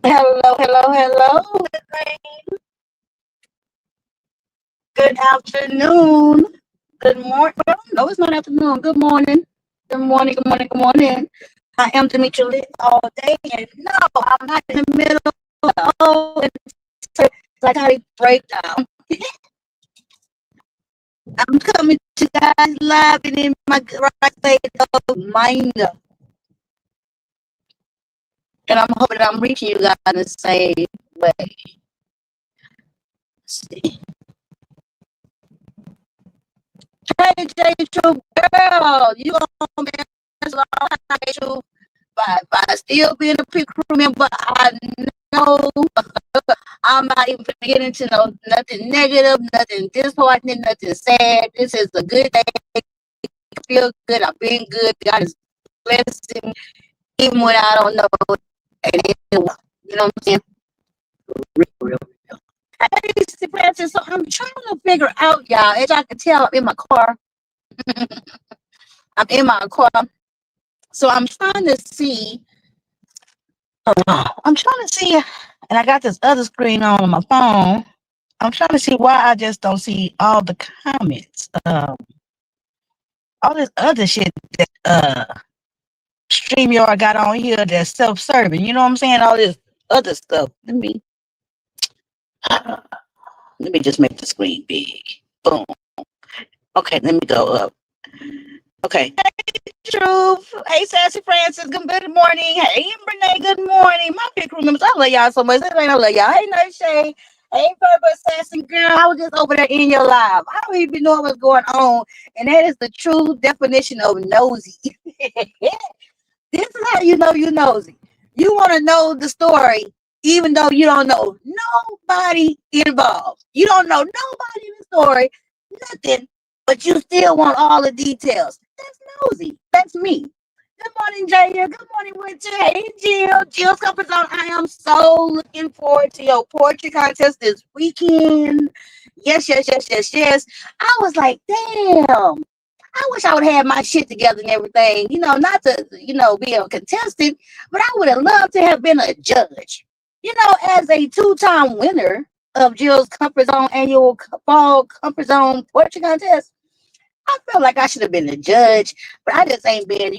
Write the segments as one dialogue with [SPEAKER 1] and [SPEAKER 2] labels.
[SPEAKER 1] Hello, hello, hello. Good afternoon. Good morning. Well, no, it's not afternoon. Good morning. Good morning. Good morning. Good morning. I am Demetria Lit all day, and no, I'm not in the middle. Oh, it's psychotic breakdown. I'm coming to you guys live and in my right state of mind, and I'm hoping I'm reaching you guys in the same way. Let's see. Hey, J. True girl, you gonna be as long as you by still being a pit crew member. I know I'm not even gonna get into nothing negative, nothing disheartening, nothing sad. This is a good day. I feel good. I've been good. God is blessing even when I don't know. And you know what I'm saying? Real. Hey, Mr. Francis. So I'm trying to figure out, y'all. As y'all can tell, I'm in my car. I'm in my car. So I'm trying to see. I'm trying to see, and I got this other screen on my phone. I'm trying to see why I just don't see all the comments. All this other shit that StreamYard got on here that's self-serving. You know what I'm saying? All this other stuff. Let me just make the screen big. Boom. Okay, let me go up. Okay. Hey, Truth. Hey, Sassy Francis. Good morning. Hey, Renee. Good morning. My big crew members. I love y'all so much. I love y'all. Hey, Night Shay. Hey, Purple Sassy girl. I was just over there in your live. I don't even know what's going on. And that is the true definition of nosy. This is how you know you're nosy. You want to know the story, even though you don't know nobody involved. You don't know nobody in the story, nothing, but you still want all the details. That's nosy. That's me. Good morning, Jaya. Good morning, Winter. Hey, Jill. Jill's comfort zone. I am so looking forward to your poetry contest this weekend. Yes, yes, yes, yes, yes. I was like, damn. I wish I would have my shit together and everything, not to, be a contestant, but I would have loved to have been a judge. As a two-time winner of Jill's Comfort Zone annual fall Comfort Zone poetry contest, I felt like I should have been a judge, but I just ain't been,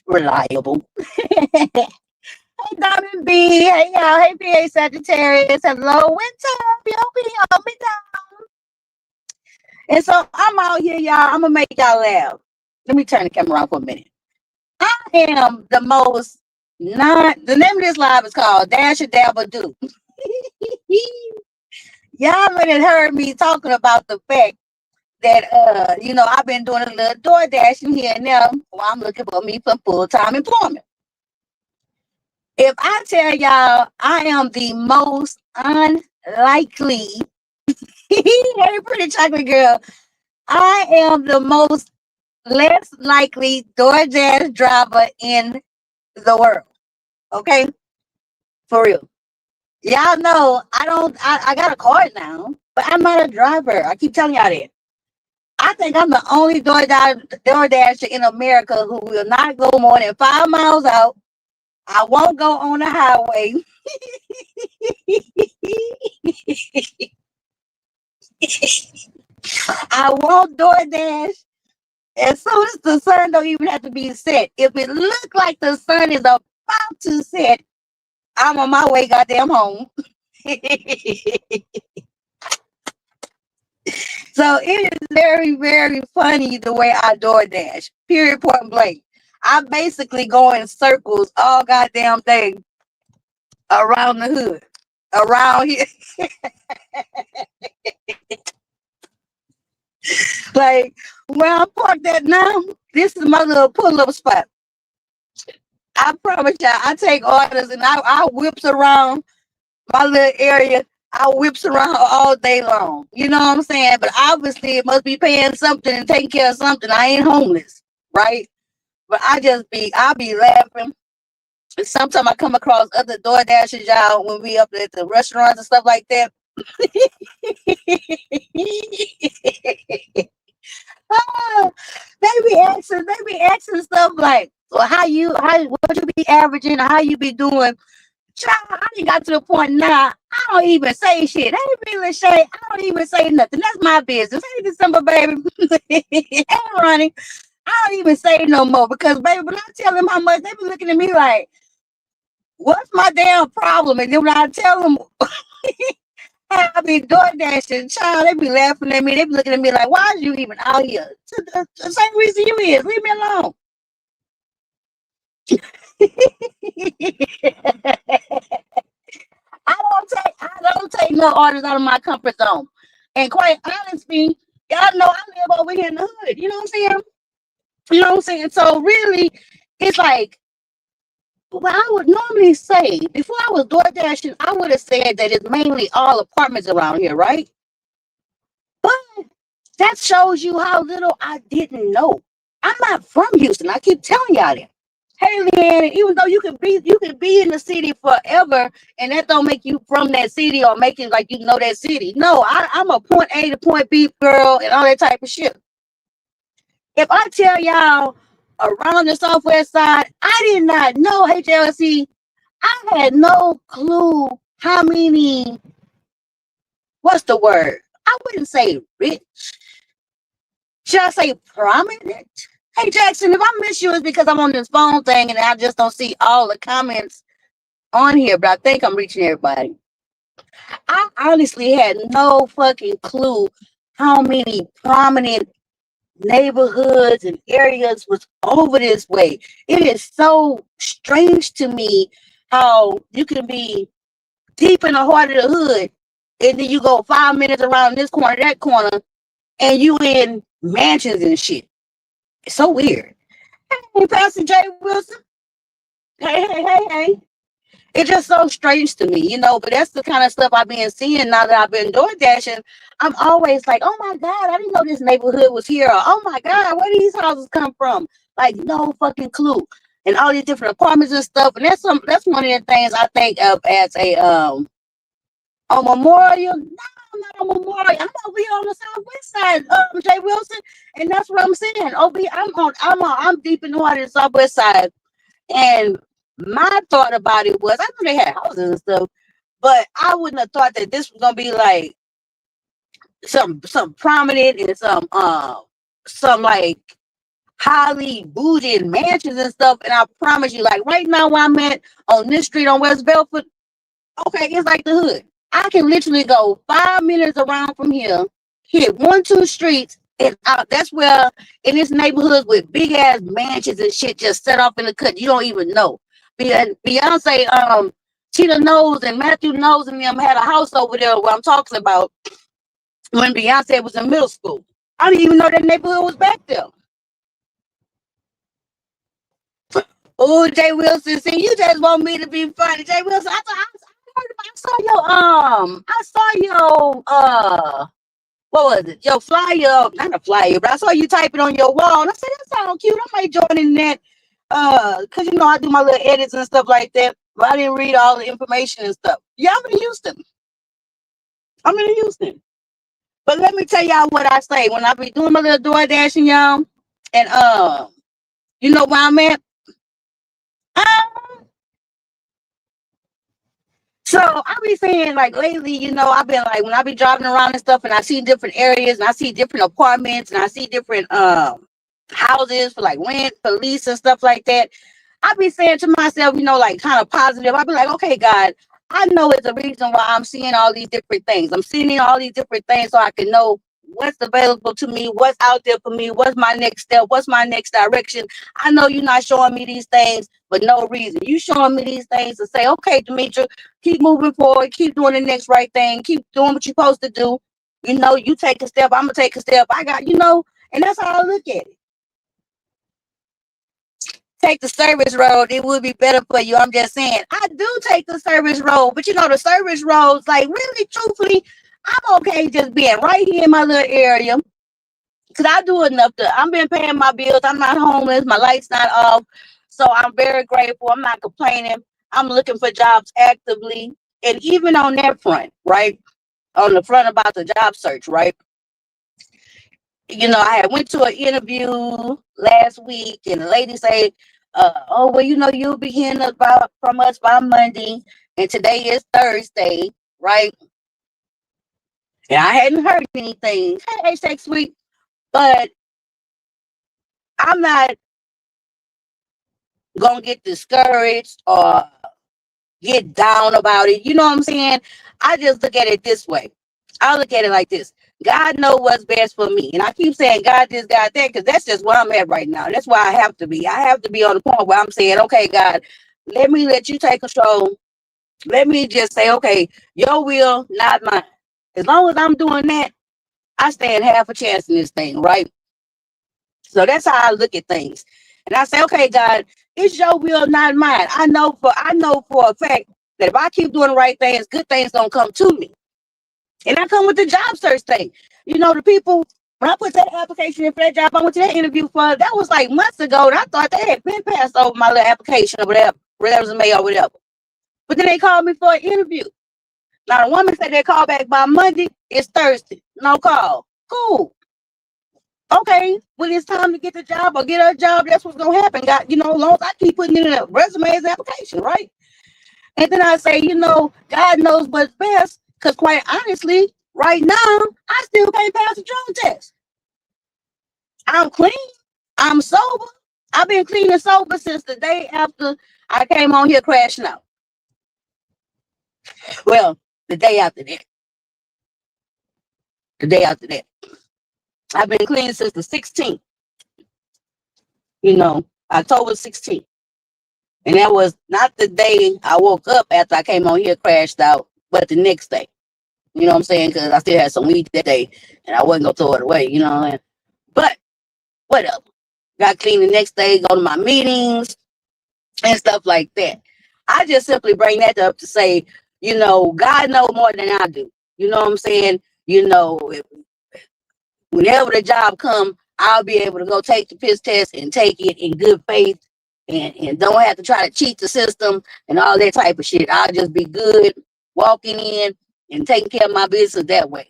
[SPEAKER 1] reliable. Hey, Diamond B. Hey, y'all. Hey, PA Sagittarius. Hello, Winter. Hold me down. And so I'm out here, y'all. I'm going to make y'all laugh. Let me turn the camera on for a minute. I am the most the name of this live is called Dash-a-dabbaa-dooo. Y'all might have heard me talking about the fact that I've been doing a little door dashing here and there while I'm looking for me some full-time employment. If I tell y'all I am the most unlikely, hey pretty chocolate girl, I am the most less likely DoorDash driver in the world. Okay? For real. Y'all know I got a card now, but I'm not a driver. I keep telling y'all that. I think I'm the only DoorDasher in America who will not go more than 5 miles out. I won't go on the highway. I won't DoorDash. As soon as the sun don't even have to be set. If it look like the sun is about to set, I'm on my way goddamn home. So it is very, very funny the way I DoorDash. Period, point blank. I basically go in circles all goddamn day around the hood. Around here. Like where I'm parked at now, this is my little pull-up spot. I promise y'all, I take orders and I whips around my little area. I whips around all day long. You know what I'm saying? But obviously it must be paying something and taking care of something. I ain't homeless, right? But I'll be laughing. And sometimes I come across other door dashers, y'all, when we up at the restaurants and stuff like that. Oh, they be asking stuff like, well, what you be averaging, or how you be doing Child, I done got to the point now, I don't even say shit. Hey, really, Shay, I don't even say nothing. That's my business. Hey, December, baby. Hey, Ronnie, I don't even say no more because, baby, when I tell them how much, they be looking at me like, what's my damn problem? And then when I tell them I be doing that shit, child, they be laughing at me. They be looking at me like, why are you even out here? The same reason you is. Leave me alone. I don't take no artists out of my comfort zone. And quite honestly, y'all know I live over here in the hood. You know what I'm saying? You know what I'm saying? So really, it's like what I would normally say before I was door dashing, I would have said that it's mainly all apartments around here, right? But that shows you how little I didn't know. I'm not from Houston. I keep telling y'all that. Hey, Leanne, even though you could be in the city forever, and that don't make you from that city or make it like you know that city. No, I'm a point A to point B girl and all that type of shit. If I tell y'all around the Southwest side, I did not know HLC. I had no clue how many. What's the word? I wouldn't say rich. Should I say prominent? Hey Jackson, if I miss you, it's because I'm on this phone thing and I just don't see all the comments on here, but I think I'm reaching everybody. I honestly had no fucking clue how many prominent neighborhoods and areas was over this way. It is so strange to me how you can be deep in the heart of the hood and then you go 5 minutes around this corner, that corner, and you in mansions and shit. It's so weird. Hey, Pastor Jay Wilson. Hey. It's just so strange to me, but that's the kind of stuff I've been seeing now that I've been door dashing. I'm always like, oh my God, I didn't know this neighborhood was here. Or, oh my God, where these houses come from? Like, no fucking clue. And all these different apartments and stuff. And that's one of the things I think of as a memorial. No, I'm not a memorial. I'm over here on the southwest side, Jay Wilson. And that's what I'm saying. I'm deep in the heart of the southwest side. And my thought about it was, I knew they had houses and stuff, but I wouldn't have thought that this was gonna be like some prominent and some like highly bougie mansions and stuff. And I promise you, like right now where I'm at on this street on West Belford, okay, it's like the hood. I can literally go 5 minutes around from here, hit 1-2 streets, and that's where in this neighborhood with big ass mansions and shit just set off in the cut. You don't even know. Beyonce, Tina Knowles and Matthew Knowles and them had a house over there where I'm talking about when Beyonce was in middle school. I didn't even know that neighborhood was back there. Oh, Jay Wilson, see, you just want me to be funny. Jay Wilson, I saw your what was it? Your flyer, not a flyer, but I saw you type it on your wall. And I said, that sounds cute. I might join in that. Cause I do my little edits and stuff like that. But I didn't read all the information and stuff. Yeah, I'm in Houston. But let me tell y'all what I say when I be doing my little door dashing, y'all. And you know where I'm at? So I be saying like lately, I've been like when I be driving around and stuff and I see different areas and I see different apartments and I see different houses for like rent, for lease and stuff like that. I be saying to myself, like kind of positive. I be like, okay, God, I know it's a reason why I'm seeing all these different things. I'm seeing all these different things so I can know what's available to me, what's out there for me, what's my next step, what's my next direction. I know you're not showing me these things for no reason. You showing me these things to say, okay, Demetra, keep moving forward, keep doing the next right thing, keep doing what you're supposed to do. You take a step, I'm gonna take a step. I got, and that's how I look at it. Take the service road, it would be better for you. I'm just saying, I do take the service road, but the service roads, like really, truthfully, I'm okay just being right here in my little area because I do enough I've been paying my bills. I'm not homeless. My light's not off. So I'm very grateful. I'm not complaining. I'm looking for jobs actively. And even on that front, right? On the front about the job search, right? I had went to an interview last week and the lady said, oh well, you'll be hearing about from us by Monday, and today is Thursday, right? And I hadn't heard anything. Hey, Sex Week, but I'm not gonna get discouraged or get down about it. You know what I'm saying? I just look at it this way. I look at it like this. God knows what's best for me. And I keep saying God this, God that, because that's just where I'm at right now. That's why I have to be. I have to be on the point where I'm saying, okay, God, let you take control. Let me just say, okay, your will, not mine. As long as I'm doing that, I stand half a chance in this thing, right? So that's how I look at things. And I say, okay, God, it's your will, not mine. I know for a fact that if I keep doing the right things, good things gonna come to me. And I come with the job search thing. The people, when I put that application in for that job, I went to that interview for, that was like months ago, and I thought they had been passed over my little application or whatever, resume or whatever. But then they called me for an interview. Now the woman said they call back by Monday. It's Thursday. No call. Cool. Okay, when it's time to get the job or get a job, that's what's gonna happen. God, as long as I keep putting in a resume as application, right? And then I say, God knows what's best, because quite honestly, right now, I still can't pass a drug test. I'm clean. I'm sober. I've been clean and sober since the day after I came on here crashing out. Well, the day after that. The day after that. I've been clean since the 16th. October 16th. And that was not the day I woke up after I came on here, crashed out, but the next day. You know what I'm saying? Because I still had some weed that day, and I wasn't going to throw it away, you know what I mean? But whatever. Got clean the next day, go to my meetings and stuff like that. I just simply bring that up to say, God knows more than I do. You know what I'm saying? Whenever the job comes, I'll be able to go take the piss test and take it in good faith, and don't have to try to cheat the system and all that type of shit. I'll just be good walking in and taking care of my business that way.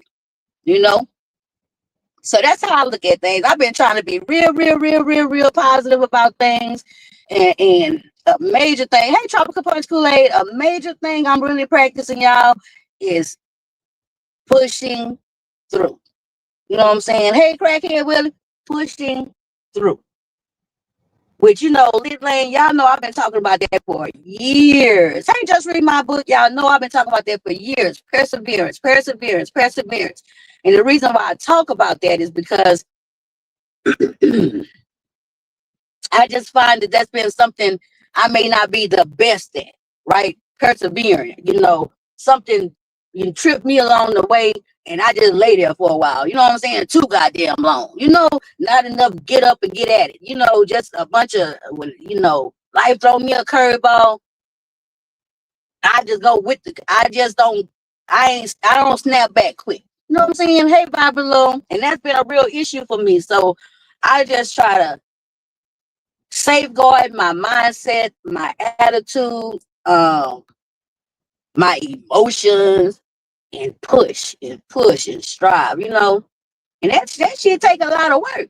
[SPEAKER 1] So that's how I look at things. I've been trying to be real positive about things. And a major thing, hey, Tropical Punch Kool-Aid, a major thing I'm really practicing, y'all, is pushing through. You know what I'm saying? Hey, Crackhead Willie, pushing through. Which, Lit Lane, y'all know I've been talking about that for years. Hey, just read my book. Y'all know I've been talking about that for years. Perseverance. And the reason why I talk about that is because I just find that that's been something I may not be the best at, right? Persevering, something you trip me along the way, and I just lay there for a while. You know what I'm saying? Too goddamn long. Not enough get up and get at it. Just a bunch of, life throw me a curveball. I just go with I don't snap back quick. You know what I'm saying? Hey, Babylon. And that's been a real issue for me. So I just try to safeguard my mindset, my attitude, my emotions, and push and strive, and that shit take a lot of work.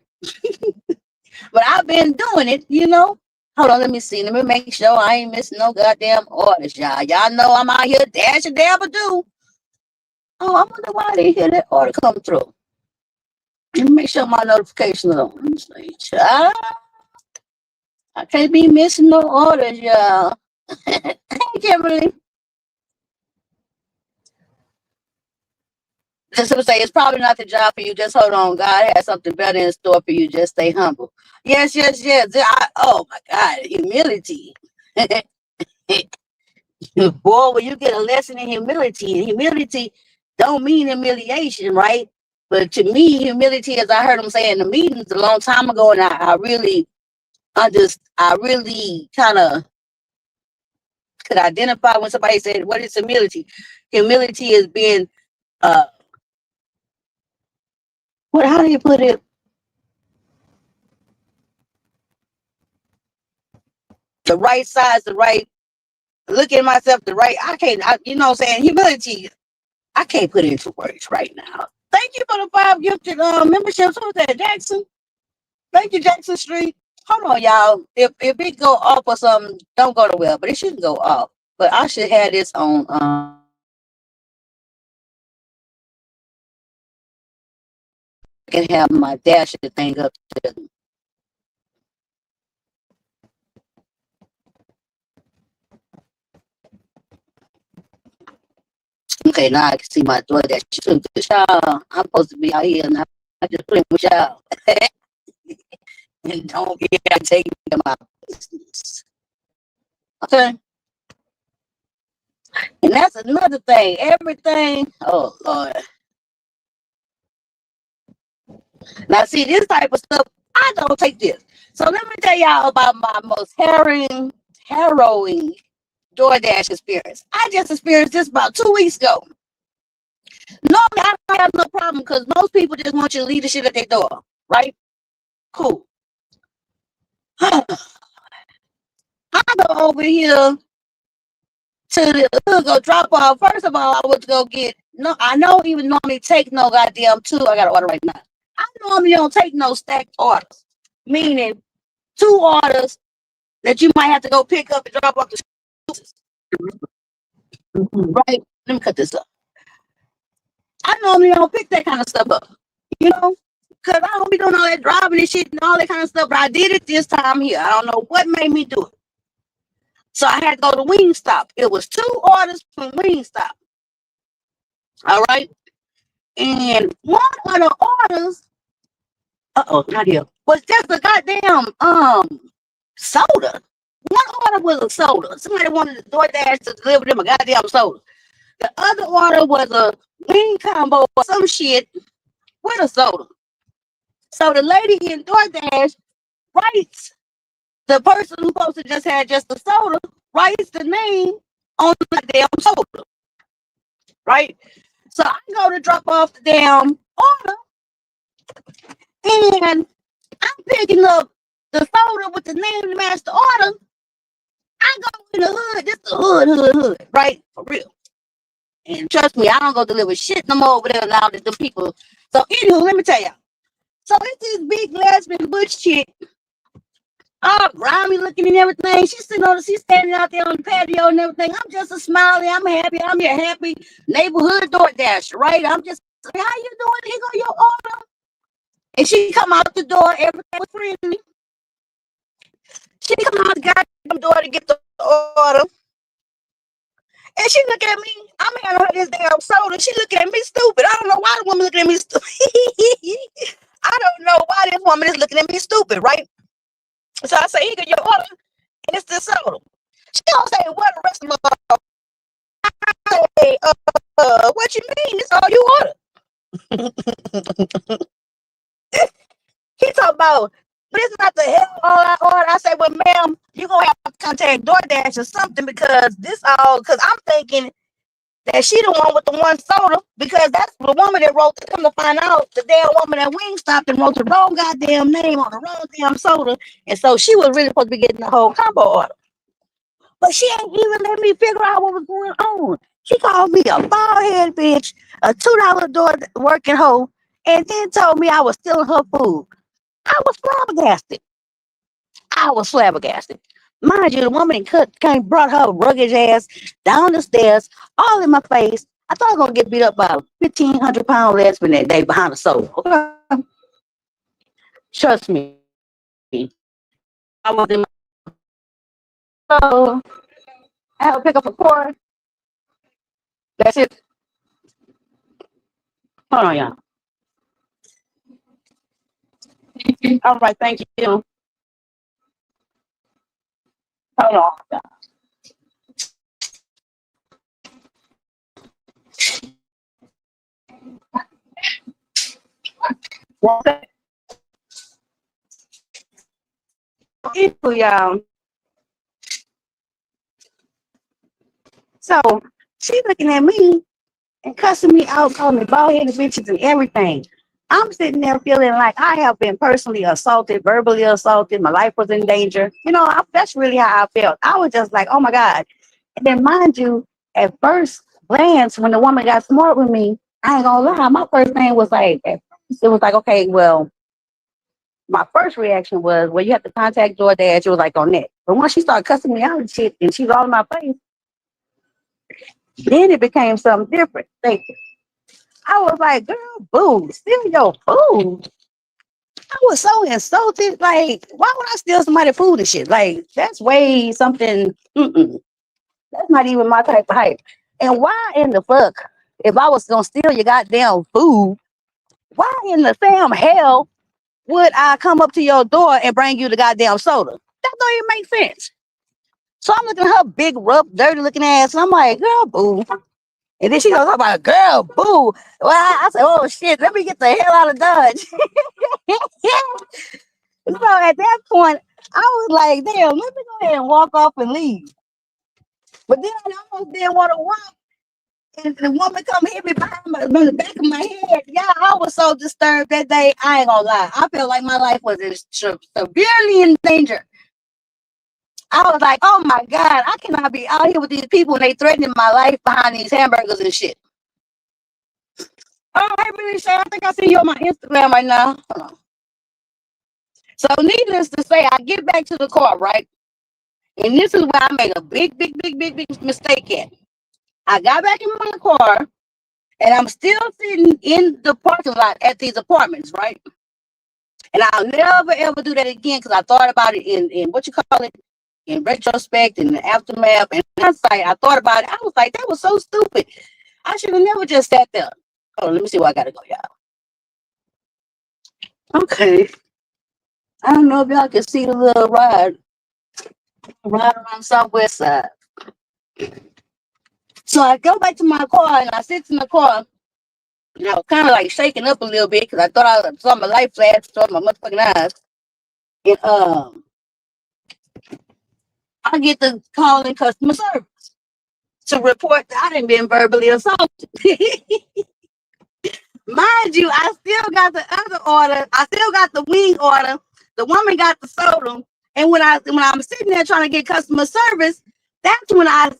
[SPEAKER 1] But I've been doing it. Hold on, let me see. Let me make sure I ain't missing no goddamn orders, y'all. Y'all know I'm out here Dash-a-dabbaa-dooo. Oh, I wonder why I didn't hear that order come through. Let me make sure my notifications are on. Child, I can't be missing no orders, y'all. Hey, Kimberly. Just to say, it's probably not the job for you. Just hold on. God has something better in store for you. Just stay humble. Yes. Oh, my God. Humility. Boy, when you get a lesson in humility, and humility don't mean humiliation, right? But to me, humility, as I heard him say in the meetings a long time ago, and I really kind of could identify when somebody said, what is humility? Humility is being, how do you put it? The right size, the right, looking at myself, you know what I'm saying? Humility, I can't put it into words right now. Thank you for the 5 gifted memberships. Who was that, Jackson? Thank you, Jackson Street. Hold on, y'all. If it go off or something, don't go to well, but it shouldn't go off. But I should have this on. I can have my dash thing up to. Okay, now I can see my door that she took the shower. I'm supposed to be out here and I just put in the shower. And don't be taking my business. Okay. And that's another thing. Everything. Oh Lord. Now see this type of stuff, I don't take this. So let me tell y'all about my most harrowing DoorDash experience. I just experienced this about 2 weeks ago. Normally I don't have no problem because most people just want you to leave the shit at their door, right? Cool. I go over here to the go drop off. First of all, I was to go get no. I don't even normally take no goddamn two. I got to order right now. I normally don't take no stacked orders, meaning two orders that you might have to go pick up and drop off the right. Let me cut this up. I normally don't pick that kind of stuff up, you know, because I don't be doing all that driving and shit and all that kind of stuff. But I did it this time here. I don't know what made me do it. So I had to go to Wingstop. It was two orders from Wingstop. All right. And one of the orders, not here, was just a goddamn soda. One order was a soda. Somebody wanted the DoorDash to deliver them a goddamn soda. The other order was a wing combo or some shit with a soda. So the lady in DoorDash writes, the person who's supposed to just had just the soda writes the name on the damn soda. Right? So I go to drop off the damn order and I'm picking up the soda with the name to match the order. I go in the hood, this the hood, right? For real. And trust me, I don't go deliver shit no more over there now that the people. So anywho, let me tell y'all. So it's this big lesbian butch chick, all grimy looking and everything. She's standing out there on the patio and everything. I'm just a smiley, I'm happy, I'm your happy neighborhood DoorDasher, right? I'm just, how you doing? Here go your order. And she come out the door, everything was friendly. She come out the goddamn door to get the order. And she look at me. I'm handing her this damn soda. She looking at me stupid. I don't know why the woman looking at me stupid. I don't know why this woman is looking at me stupid, right? So I say, here go your order. And it's the soda. She don't say, what the rest of my I say, what you mean? It's all you order. He talk about, but it's not the hell all I order. I say, well, ma'am, you're going to have to contact DoorDash or something because because I'm thinking that she the one with the one soda because that's the woman that wrote, come to find out, the damn woman at Wingstop and wrote the wrong goddamn name on the wrong damn soda. And so she was really supposed to be getting the whole combo order. But she ain't even let me figure out what was going on. She called me a bald-headed bitch, a $2 door working hoe, and then told me I was stealing her food. I was flabbergasted. Mind you, the woman brought her rugged ass down the stairs, all in my face. I thought I was gonna get beat up by a 1,500-pound lesbian that day behind the sofa. Okay? Trust me. I was in my so I had to pick up a cord. That's it. Hold on, y'all. All right, thank you. Hold on, y'all. Y'all. So she looking at me and cussing me out, calling me bald-headed bitches and everything. I'm sitting there feeling like I have been personally assaulted, verbally assaulted. My life was in danger. That's really how I felt. I was just like, oh my God. And then mind you, at first glance, when the woman got smart with me, I ain't gonna lie, my first thing was like, it was like, okay, well, My first reaction was, well, you have to contact DoorDash. It was like on that. But once she started cussing me out and shit, and she was all in my face, then it became something different. I was like, girl, boo, steal your food. I was so insulted. Like, why would I steal somebody's food and shit? Like, that's way something. That's not even my type of hype. And why in the fuck, if I was gonna steal your goddamn food, why in the damn hell would I come up to your door and bring you the goddamn soda? That don't even make sense. So I'm looking at her big, rough, dirty looking ass, and I'm like, girl, boo. And then she goes talk about, girl, boo. Well, I said, oh shit, let me get the hell out of Dodge. So at that point, I was like, damn, let me go ahead and walk off and leave. But then I almost didn't want to walk. And the woman come hit me on the back of my head. Yeah, I was so disturbed that day. I ain't gonna lie. I felt like my life was severely in danger. I was like, oh my God, I cannot be out here with these people and they threatening my life behind these hamburgers and shit. Oh, hey, really, Shay, I think I see you on my Instagram right now. Hold on. So needless to say, I get back to the car, right? And this is where I made a big mistake at. I got back in my car and I'm still sitting in the parking lot at these apartments, right? And I'll never ever do that again because I thought about it in what you call it, in retrospect and the aftermath. And hindsight, I thought about it. I was like, that was so stupid. I should have never just sat there. Hold on, let me see where I gotta go, y'all. Okay. I don't know if y'all can see the little ride around Southwest side. So I go back to my car and I sit in the car and I was kind of like shaking up a little bit because I thought I saw my light flash saw my motherfucking eyes. And I get the call in customer service to report that I done been verbally assaulted. Mind you, I still got the other order. I still got the wing order. The woman got the soda. And when I'm sitting there trying to get customer service, that's when I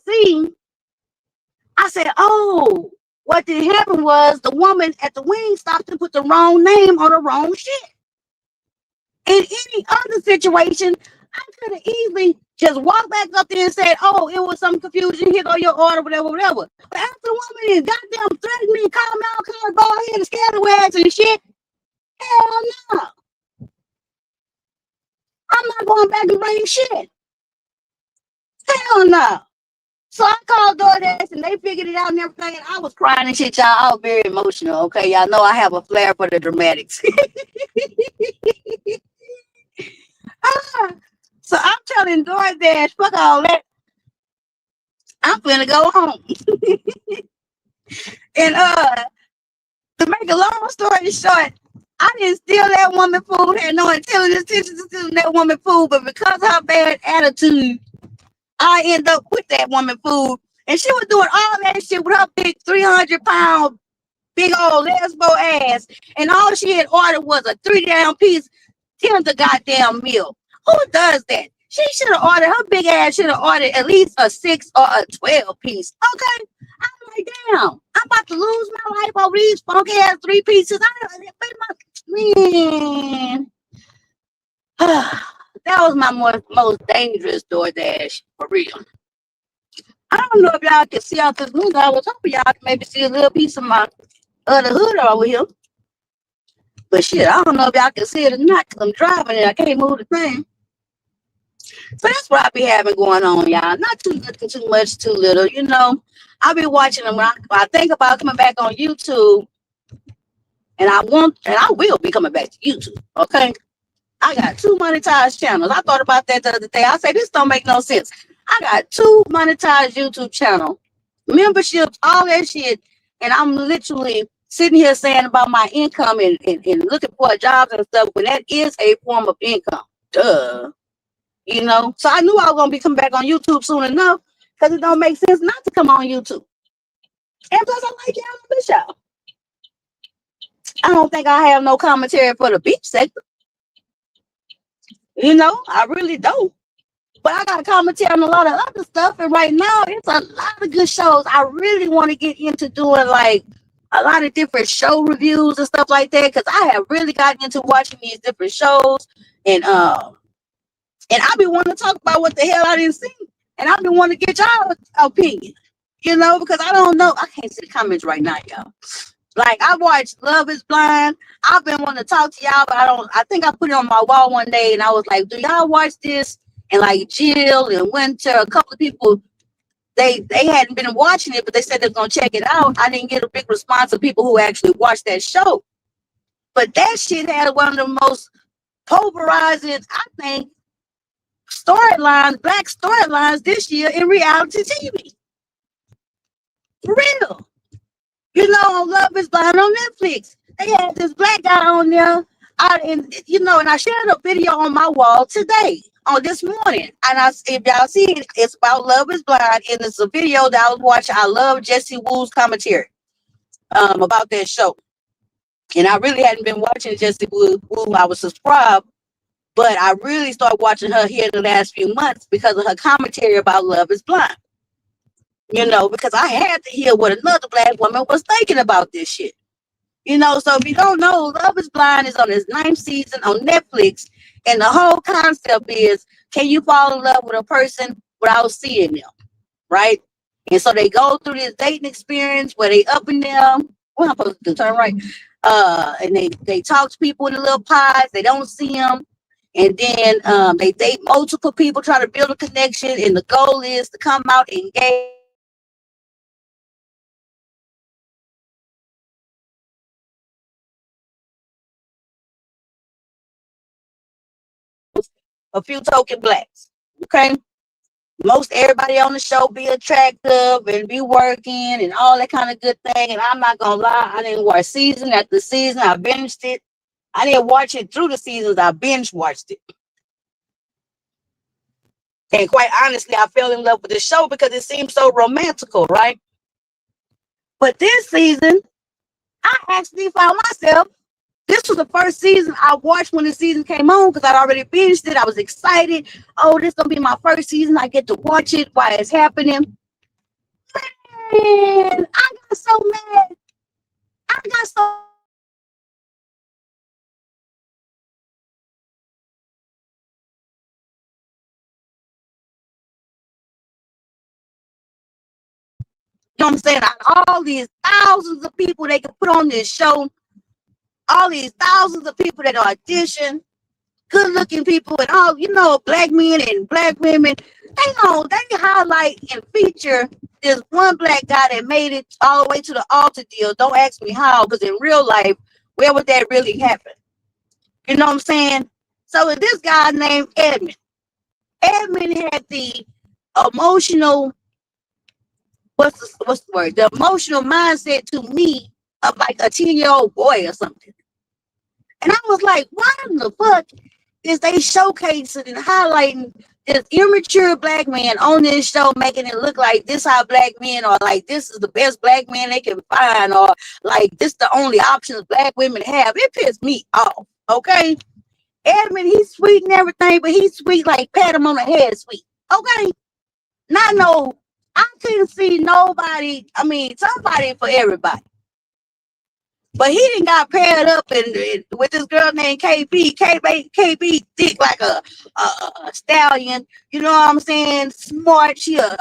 [SPEAKER 1] said, oh, what did happen was the woman at the wing stopped and put the wrong name on the wrong shit. In any other situation, I could have easily just walked back up there and said, oh, it was some confusion. Here go your order, whatever. But after the woman is goddamn threatening me, call me out, go ahead and scalawags and shit. Hell no. I'm not going back and bring shit. Hell no. So I called DoorDash and they figured it out and everything. And I was crying and shit, y'all. I was very emotional. Okay, y'all know I have a flair for the dramatics. So I'm telling DoorDash, fuck all that. I'm finna go home. And to make a long story short, I didn't steal that woman food, had no intelligence to steal that woman food, but because of her bad attitude, I end up with that woman food. And she was doing all that shit with her big 300-pound, big old lesbo ass. And all she had ordered was a 3-down-piece tender goddamn meal. Who does that? She should have ordered, her big ass should have ordered at least a 6 or a 12-piece. Okay? I'm like, damn, I'm about to lose my life over these funky ass 3 pieces. Man. That was my most dangerous DoorDash, for real. I don't know if y'all can see out this window. I was hoping y'all can maybe see a little piece of my other hood over here. But shit, I don't know if y'all can see it or not because I'm driving and I can't move the thing. So that's what I be having going on, y'all. Not too little, too much, too little. You know, I be watching them when I think about coming back on YouTube. And I will be coming back to YouTube. Okay. I got 2 monetized channels. I thought about that the other day. I said, this don't make no sense. I got 2 monetized YouTube channels, memberships, all that shit. And I'm literally sitting here saying about my income and looking for jobs and stuff when that is a form of income. Duh. You know? So I knew I was going to be coming back on YouTube soon enough because it don't make sense not to come on YouTube. And plus, I like y'all on this show. I don't think I have no commentary for the beach sector. You know, I really don't. But I got a commentary on a lot of other stuff. And right now, it's a lot of good shows. I really want to get into doing like a lot of different show reviews and stuff like that, because I have really gotten into watching these different shows, and I've been wanting to talk about what the hell I didn't see, and I've been wanting to get y'all opinion, because I don't know. I can't see the comments right now, y'all. Like, I watched Love is Blind. I've been wanting to talk to y'all, but I think I put it on my wall one day and I was like, do y'all watch this? And like Jill and Winter, a couple of people, they hadn't been watching it, but they said they're going to check it out. I didn't get a big response of people who actually watched that show. But that shit had one of the most pulverizing, I think, black storylines this year in reality TV. For real. On Love is Blind on Netflix, they had this black guy on there. And I shared a video on my wall today, on this morning. And if y'all see it, it's about Love is Blind. And it's a video that I was watching. I love Jesse Woo's commentary about that show. And I really hadn't been watching Jesse Woo. I was subscribed, but I really started watching her here in the last few months because of her commentary about Love is Blind. Because I had to hear what another black woman was thinking about this shit. So if you don't know, Love is Blind is on its 9th season on Netflix. And the whole concept is, can you fall in love with a person without seeing them? Right? And so they go through this dating experience where they up in them. Well, I'm supposed to turn right. And they talk to people in the little pods. They don't see them. And then they date multiple people, try to build a connection. And the goal is to come out engaged. A few token blacks. Okay. Most everybody on the show be attractive and be working and all that kind of good thing. And I'm not gonna lie, I didn't watch season after season. I binged it. I didn't watch it through the seasons. I binge watched it. And quite honestly, I fell in love with the show because it seemed so romantical, right? But this season, I actually found myself. This was the first season I watched when the season came on because I'd already binged it. I was excited. Oh, this is going to be my first season. I get to watch it while it's happening. Man, I got so mad. I got so You know what I'm saying? All these thousands of people they can put on this show, all these thousands of people that audition, good looking people, and all, black men and black women, they highlight and feature this one black guy that made it all the way to the altar deal. Don't ask me how, because in real life, where would that really happen? You know what I'm saying? So this guy named Edmund had the emotional, what's the word? The emotional mindset to me of like a 10-year-old boy or something. And I was like, why in the fuck is they showcasing and highlighting this immature black man on this show, making it look like this how black men are, like this is the best black man they can find, or like this the only options black women have? It pissed me off, okay? Edmund, he's sweet and everything, but he's sweet like pat him on the head sweet, okay? Not no, I couldn't see nobody, somebody for everybody. But he didn't got paired up and with this girl named KB. KB thick like a stallion. You know what I'm saying? Smart. She a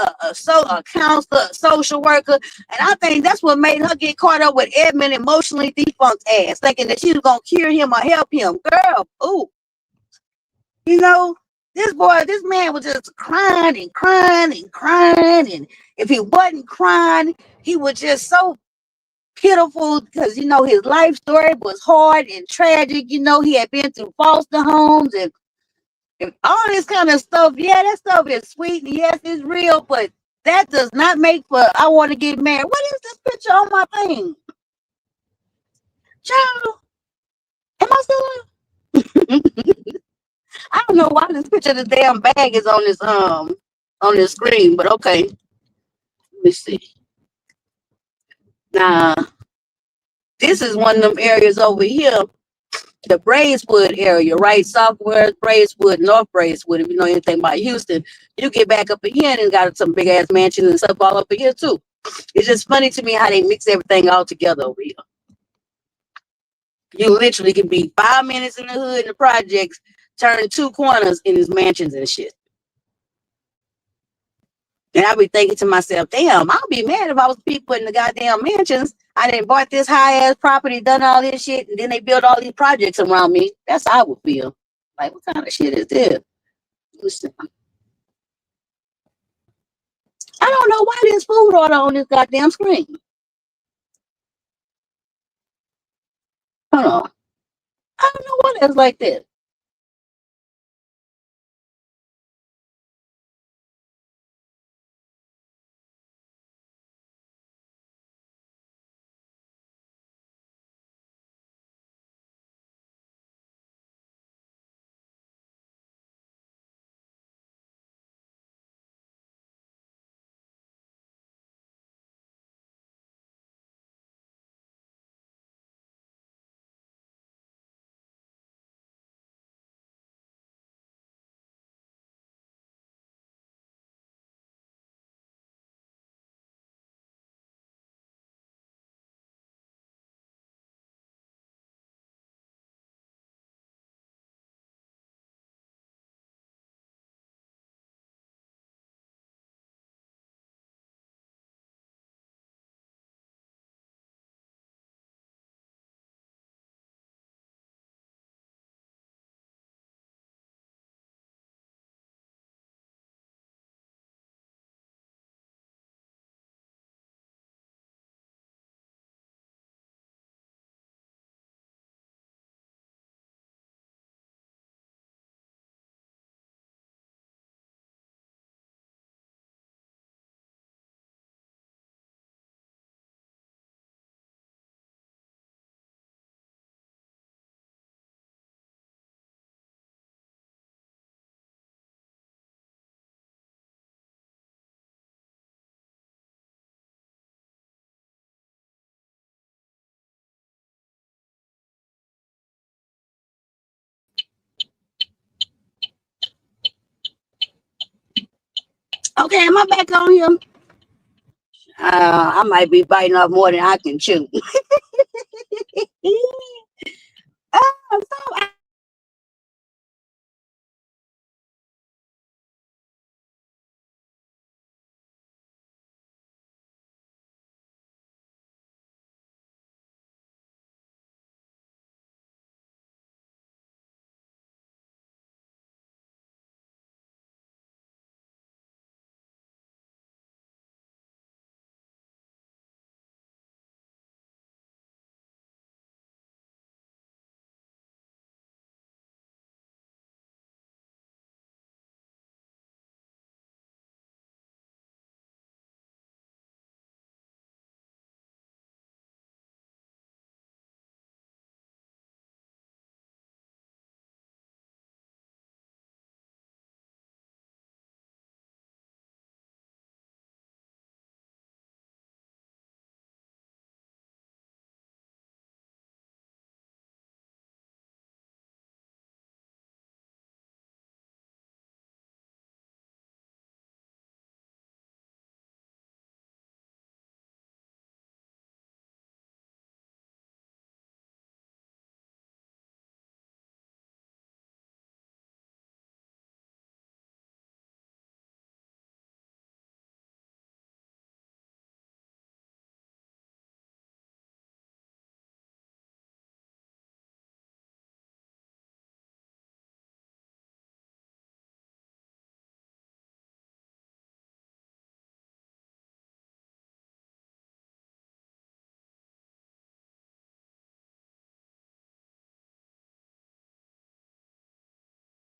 [SPEAKER 1] counselor, a social worker. And I think that's what made her get caught up with Edmund emotionally defunct ass, thinking that she was going to cure him or help him. Girl, ooh. This man was just crying and crying and crying. And if he wasn't crying, he was just so pitiful because his life story was hard and tragic. He had been through foster homes and all this kind of stuff. Yeah, that stuff is sweet and yes, it's real, but that does not make for I want to get married. What is this picture on my thing? Child, am I still on? I don't know why this picture of this damn bag is on this screen, but okay. Let me see. Now, this is one of them areas over here, the Braeswood area, right? Southwest Braeswood, North Braeswood. If you know anything about Houston, you get back up in here and got some big ass mansions and stuff all up in here too. It's just funny to me how they mix everything all together over here. You literally can be 5 minutes in the hood in the projects, turn 2 corners in his mansions and shit. And I be thinking to myself, damn, I'll be mad if I was people in the goddamn mansions. I didn't bought this high ass property, done all this shit, and then they build all these projects around me. That's how I would feel. Like, what kind of shit is this? I don't know why there's food order on this goddamn screen. Hold on. I don't know what it's like this. Okay, am I back on here? I might be biting off more than I can chew.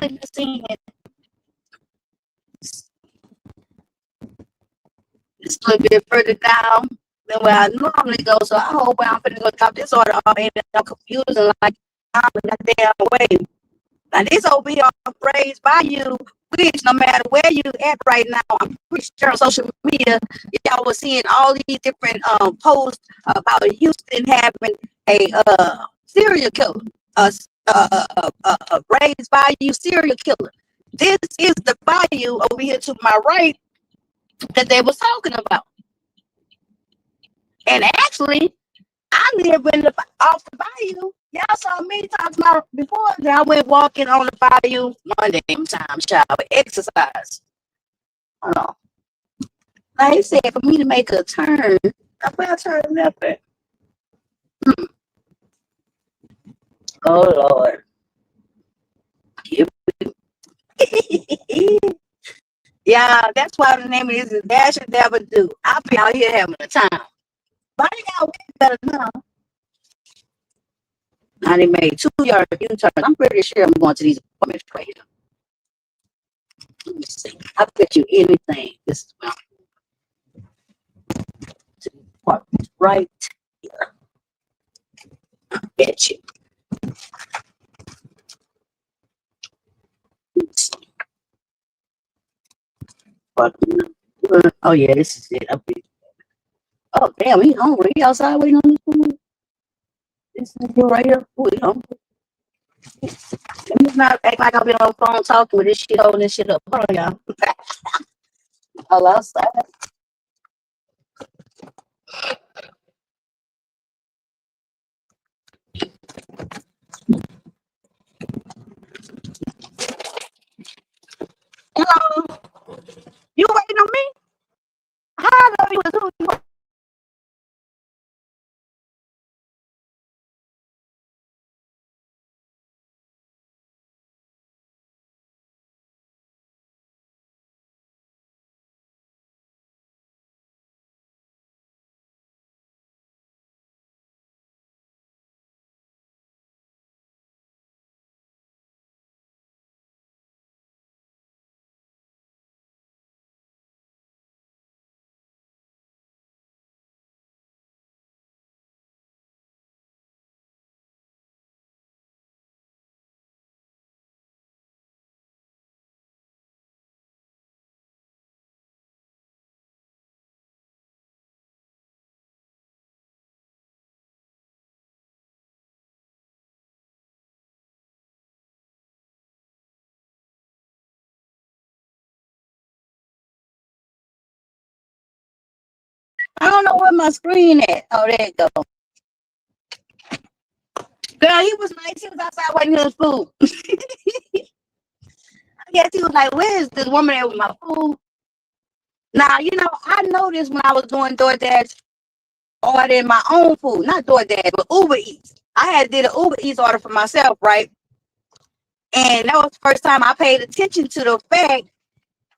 [SPEAKER 1] So it's a little bit further down than where I normally go. So I hope I'm gonna go top this order off and I'm confusing like I'm in that damn way. Now this over here on Praise by you, which no matter where you at right now, I'm pretty sure on social media, y'all was seeing all these different posts about Houston having a serial killer, Praise by you serial killer. This is the bayou over here to my right that they was talking about. And actually, I live in the off the bayou. Y'all saw me talking about before that I went walking on the bayou one damn time, child, with exercise. Hold on. Like he said, for me to make a turn, I better turn left. Oh Lord. Yeah, that's why the name of this is Dash-a-dabbaa-dooo. I'll be out here having a time. But I got way better now. I done made 2 yard U-turns. I'm pretty sure I'm going to these appointments right here. Let me see. I bet you anything. This is well, to the apartment right here. I bet you. Let's see. Oh yeah, this is it. Oh damn, he hungry. He outside waiting on this food. This is it right here. Oh, he hungry. Let me not act like I've been on the phone talking with this shit, holding this shit up. Hold on, y'all. All outside. Hello. You waiting on me? How I know you was who you were? I don't know where my screen at. Oh, there it go. Girl, he was nice. He was outside waiting for his food. I guess he was like, where is this woman at with my food? Now, I noticed when I was doing DoorDash, ordering my own food, not DoorDash, but Uber Eats. I had did an Uber Eats order for myself, right? And that was the first time I paid attention to the fact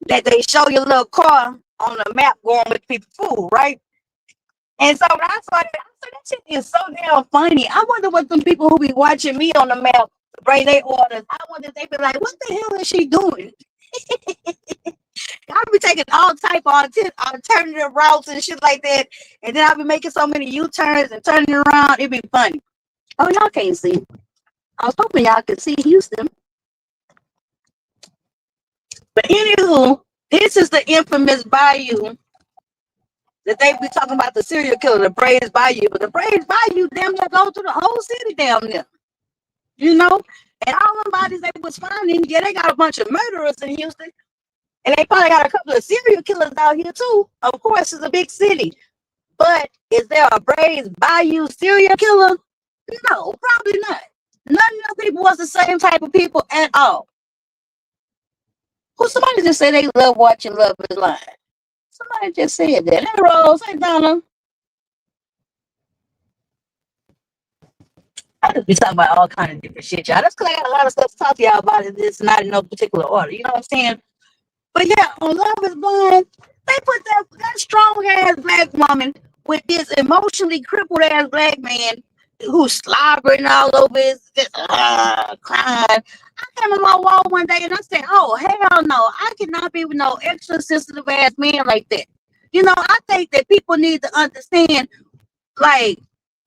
[SPEAKER 1] that they show your little car on the map going with people's food, right? And so when I saw that, I said, that shit is so damn funny. I wonder what them people who be watching me on the map bring their orders. I wonder if they be like, what the hell is she doing? I'll be taking all type of alternative routes and shit like that. And then I'll be making so many U-turns and turning around. It'd be funny. Oh, y'all can't see. I was hoping y'all could see Houston. But anywho, this is the infamous bayou that they be talking about, the serial killer, the Braves Bayou. But the Braves Bayou damn near go to the whole city down there. And all them bodies they was finding, yeah, they got a bunch of murderers in Houston. And they probably got a couple of serial killers out here too. Of course, it's a big city. But is there a Braves Bayou serial killer? No, probably not. None of them people was the same type of people at all. Who somebody just said they love watching Love Is Blind. Somebody just said that. Hey, Rose. Hey, Donna. I just be talking about all kind of different shit, y'all. That's because I got a lot of stuff to talk to y'all about. This not in no particular order. You know what I'm saying? But yeah, on Love Is Blind, they put that strong ass black woman with this emotionally crippled ass black man who's slobbering all over his crying. I came on my wall one day and I said, oh, hell no. I cannot be with no extra sensitive ass man like that. I think that people need to understand, like,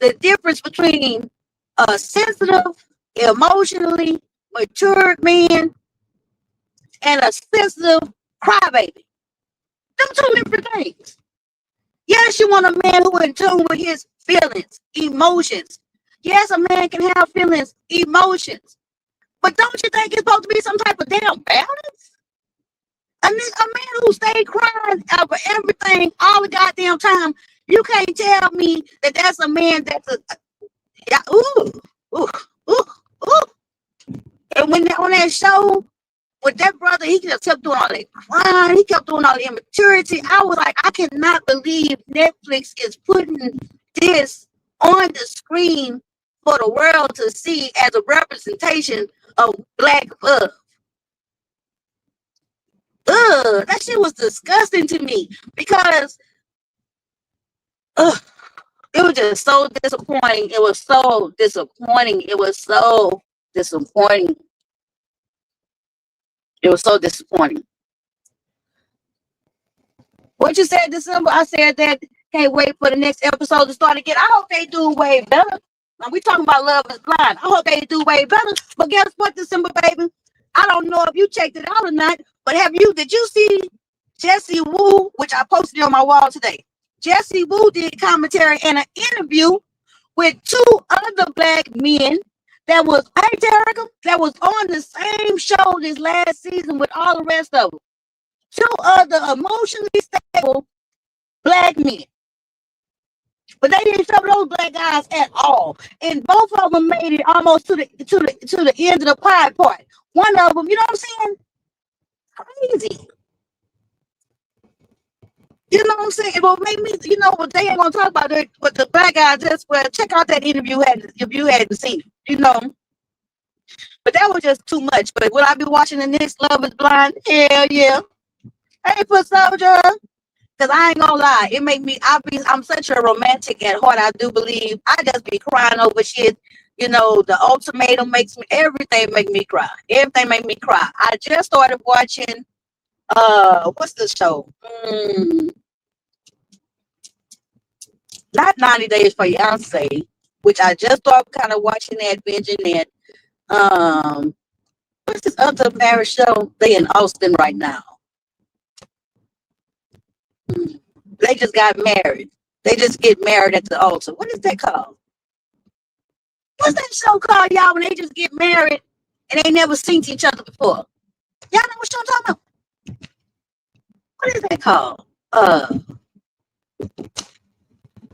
[SPEAKER 1] the difference between a sensitive, emotionally matured man and a sensitive crybaby. Them two different things. Yes, you want a man who is in tune with his feelings, emotions. Yes, a man can have feelings, emotions. But don't you think it's supposed to be some type of damn balance? A man who stay crying over everything all the goddamn time, You can't tell me that that's a man that's a yeah, ooh, ooh, ooh. And when on that show with that brother, he just kept doing all that crime. He kept doing all the immaturity. I was like, I cannot believe Netflix is putting this on the screen for the world to see as a representation of black love. That shit was disgusting to me because it was just so disappointing. It was so disappointing. It was so disappointing. It was so disappointing. What you said, December? I said that can't wait for the next episode to start again. I hope they do way better. Now we talking about Love is Blind. I hope they do way better. But guess what, December, baby? I don't know if you checked it out or not, but did you see Jesse Wu, which I posted on my wall today? Jesse Wu did commentary and an interview with two other black men that was, hey, Terica, that was on the same show this last season with all the rest of them. Two other emotionally stable black men. But they didn't show those black guys at all. And both of them made it almost to the end of the pie part. One of them, you know what I'm saying? Crazy. You know what I'm saying? Well, maybe, but they ain't gonna talk about it. But the black guys, check out that interview if you hadn't seen it, But that was just too much. But will I be watching the next Love is Blind? Hell yeah. Hey, Foot Soldier. Because I ain't gonna lie, it make me, I'm such a romantic at heart. I do believe I just be crying over shit. The ultimatum everything make me cry. Everything make me cry. I just started watching, what's the show? Not 90 Days for Fiance, which I just started kind of watching that, binging that. What's this other marriage show? They in Austin right now. They just got married. They just get married at the altar. What is that called? What's that show called, y'all, when they just get married and they never seen each other before? Y'all know what show I'm talking about? What is that called?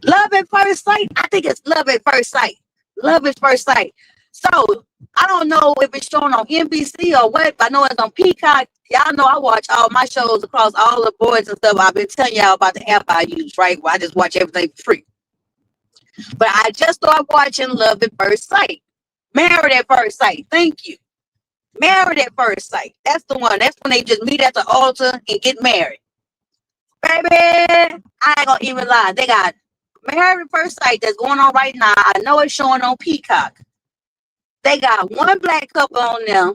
[SPEAKER 1] Love at First Sight? I think it's Love at First Sight. Love at First Sight. So, I don't know if it's shown on NBC or what, but I know it's on Peacock. Y'all know I watch all my shows across all the boards and stuff. I've been telling y'all about the app I use, right? Where I just watch everything for free. But I just started watching Love at First Sight. Married at First Sight. Thank you. Married at First Sight. That's the one. That's when they just meet at the altar and get married. Baby, I ain't gonna even lie. They got Married at First Sight that's going on right now. I know it's showing on Peacock. They got one black couple on them,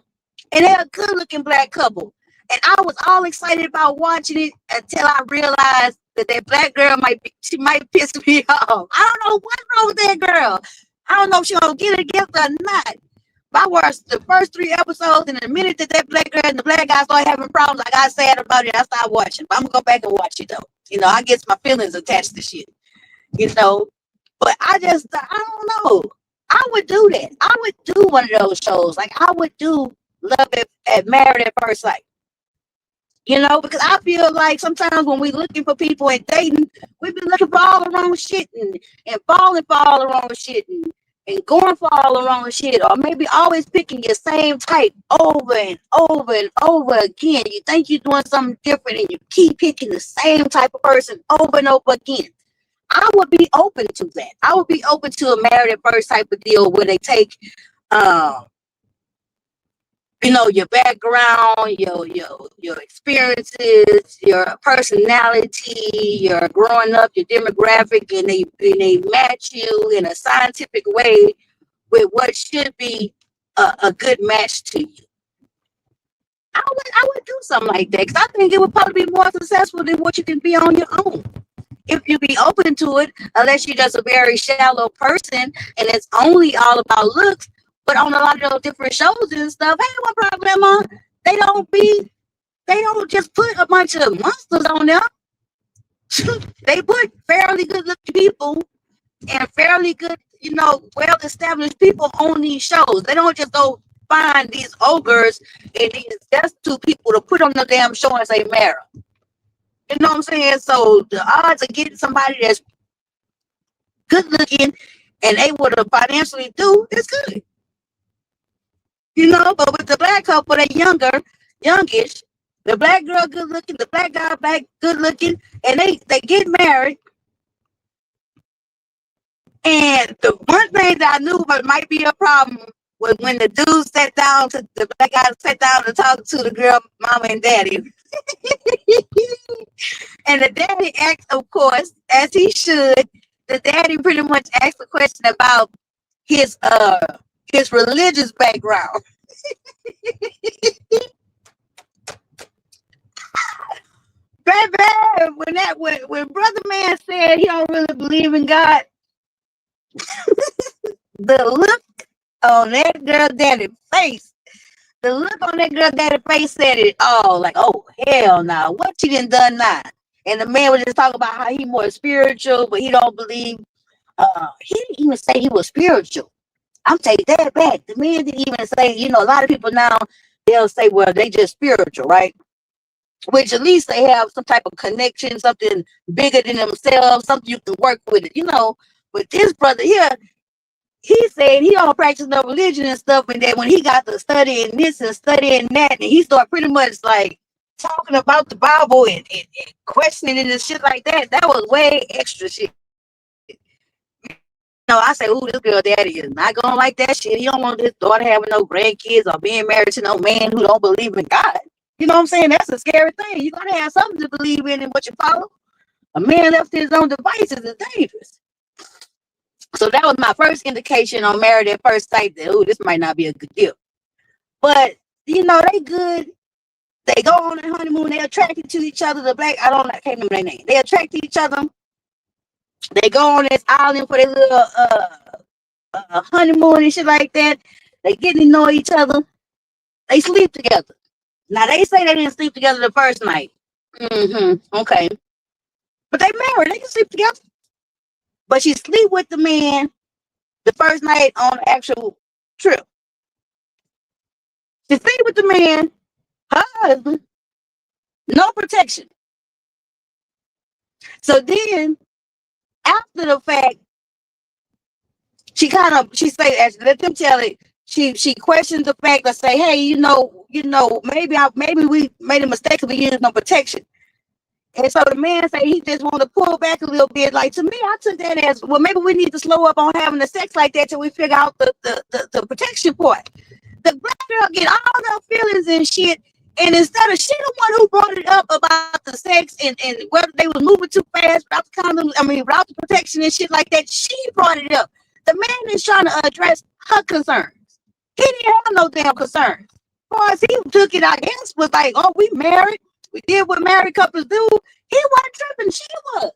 [SPEAKER 1] and they're a good-looking black couple. And I was all excited about watching it until I realized that black girl might piss me off. I don't know what's wrong with that girl. I don't know if she's gonna get it together or not. But I watched the first 3 episodes, and the minute that black girl and the black guy started having problems, I got sad about it. I started watching. But I'm gonna go back and watch it though. I get my feelings attached to shit. But I don't know. I would do that. I would do one of those shows. Like I would do Love at Married at First Sight. Because I feel like sometimes when we're looking for people and dating, we've been looking for all the wrong shit and falling for all the wrong shit and going for all the wrong shit, or maybe always picking your same type over and over and over again. You think you're doing something different and you keep picking the same type of person over and over again. I would be open to that. I would be open to a Married at First type of deal where they take, your background, your experiences, your personality, your growing up, your demographic, and they match you in a scientific way with what should be a good match to you. I would do something like that because I think it would probably be more successful than what you can be on your own. If you be open to it, unless you're just a very shallow person and it's only all about looks. But on a lot of those different shows and stuff, hey, what problem? They don't just put a bunch of monsters on them. They put fairly good looking people and fairly good, well-established people on these shows. They don't just go find these ogres and these destitute people to put on the damn show and say marry. You know what I'm saying? So the odds of getting somebody that's good looking, and able to financially do, it's good. But with the black couple, they youngish. The black girl good looking, the black guy good looking, and they get married. And the one thing that I knew might be a problem was when the dude the black guy sat down to talk to the girl mama and daddy. And the daddy asked, of course, as he should, the daddy pretty much asked a question about his religious background. Baby, when brother man said he don't really believe in God, the look on that girl daddy's face, said it all. Like, oh hell no, what you done now? And the man was just talking about how he more spiritual, but he don't believe. He didn't even say he was spiritual. I'm taking that back. The man didn't even say. A lot of people now they'll say, well, they just spiritual, right? Which at least they have some type of connection, something bigger than themselves, something you can work with it, But this brother here, he said he don't practice no religion and stuff, and then when he got to studying this and studying that, and he started pretty much like talking about the Bible and questioning it and shit like that, that was way extra shit. I say, ooh, this girl daddy is not gonna like that shit. He don't want his daughter having no grandkids or being married to no man who don't believe in God. You know what I'm saying? That's a scary thing. You're gonna have something to believe in and what you follow. A man left to his own devices is dangerous. So that was my first indication on Married at First Sight that, oh, this might not be a good deal. But, they good. They go on a honeymoon. They're attracted to each other. I can't remember their name. They attract to each other. They go on this island for their little honeymoon and shit like that. They get to know each other. They sleep together. Now, they say they didn't sleep together the first night. Okay. But they married. They can sleep together. But she sleep with the man the first night on the actual trip. She sleep with the man, her husband, no protection. So then, after the fact, she say, let them tell it. She questions the fact and say, hey, maybe we made a mistake because we used no protection. And so the man said he just wanted to pull back a little bit. Like, to me, I took that as, well, maybe we need to slow up on having the sex like that till we figure out the protection part. The black girl get all her feelings and shit, and instead of she the one who brought it up about the sex and whether they was moving too fast without the condom, without the protection and shit like that, she brought it up. The man is trying to address her concerns. He didn't have no damn concerns. As far as he took it, I guess, was like, oh, we married. We did what married couples do. He wasn't tripping. She was.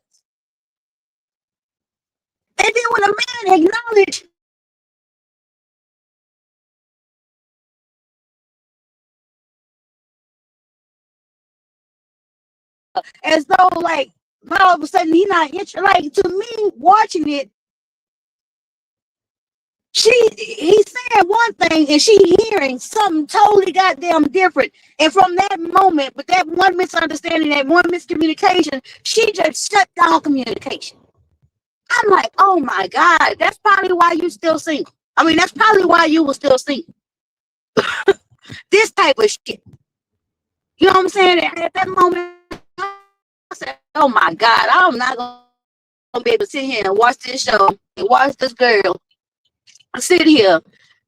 [SPEAKER 1] And then when a man acknowledged as though, like, all of a sudden he not interested. Like, to me, watching it, he's saying one thing and she hearing something totally goddamn different. And from that moment, with that one misunderstanding, that one miscommunication, she just shut down communication. I'm like, oh my God, that's probably why you still single. That's probably why you were still single. This type of shit. You know what I'm saying? At that moment, I said, oh my God, I'm not gonna be able to sit here and watch this show and watch this girl sit here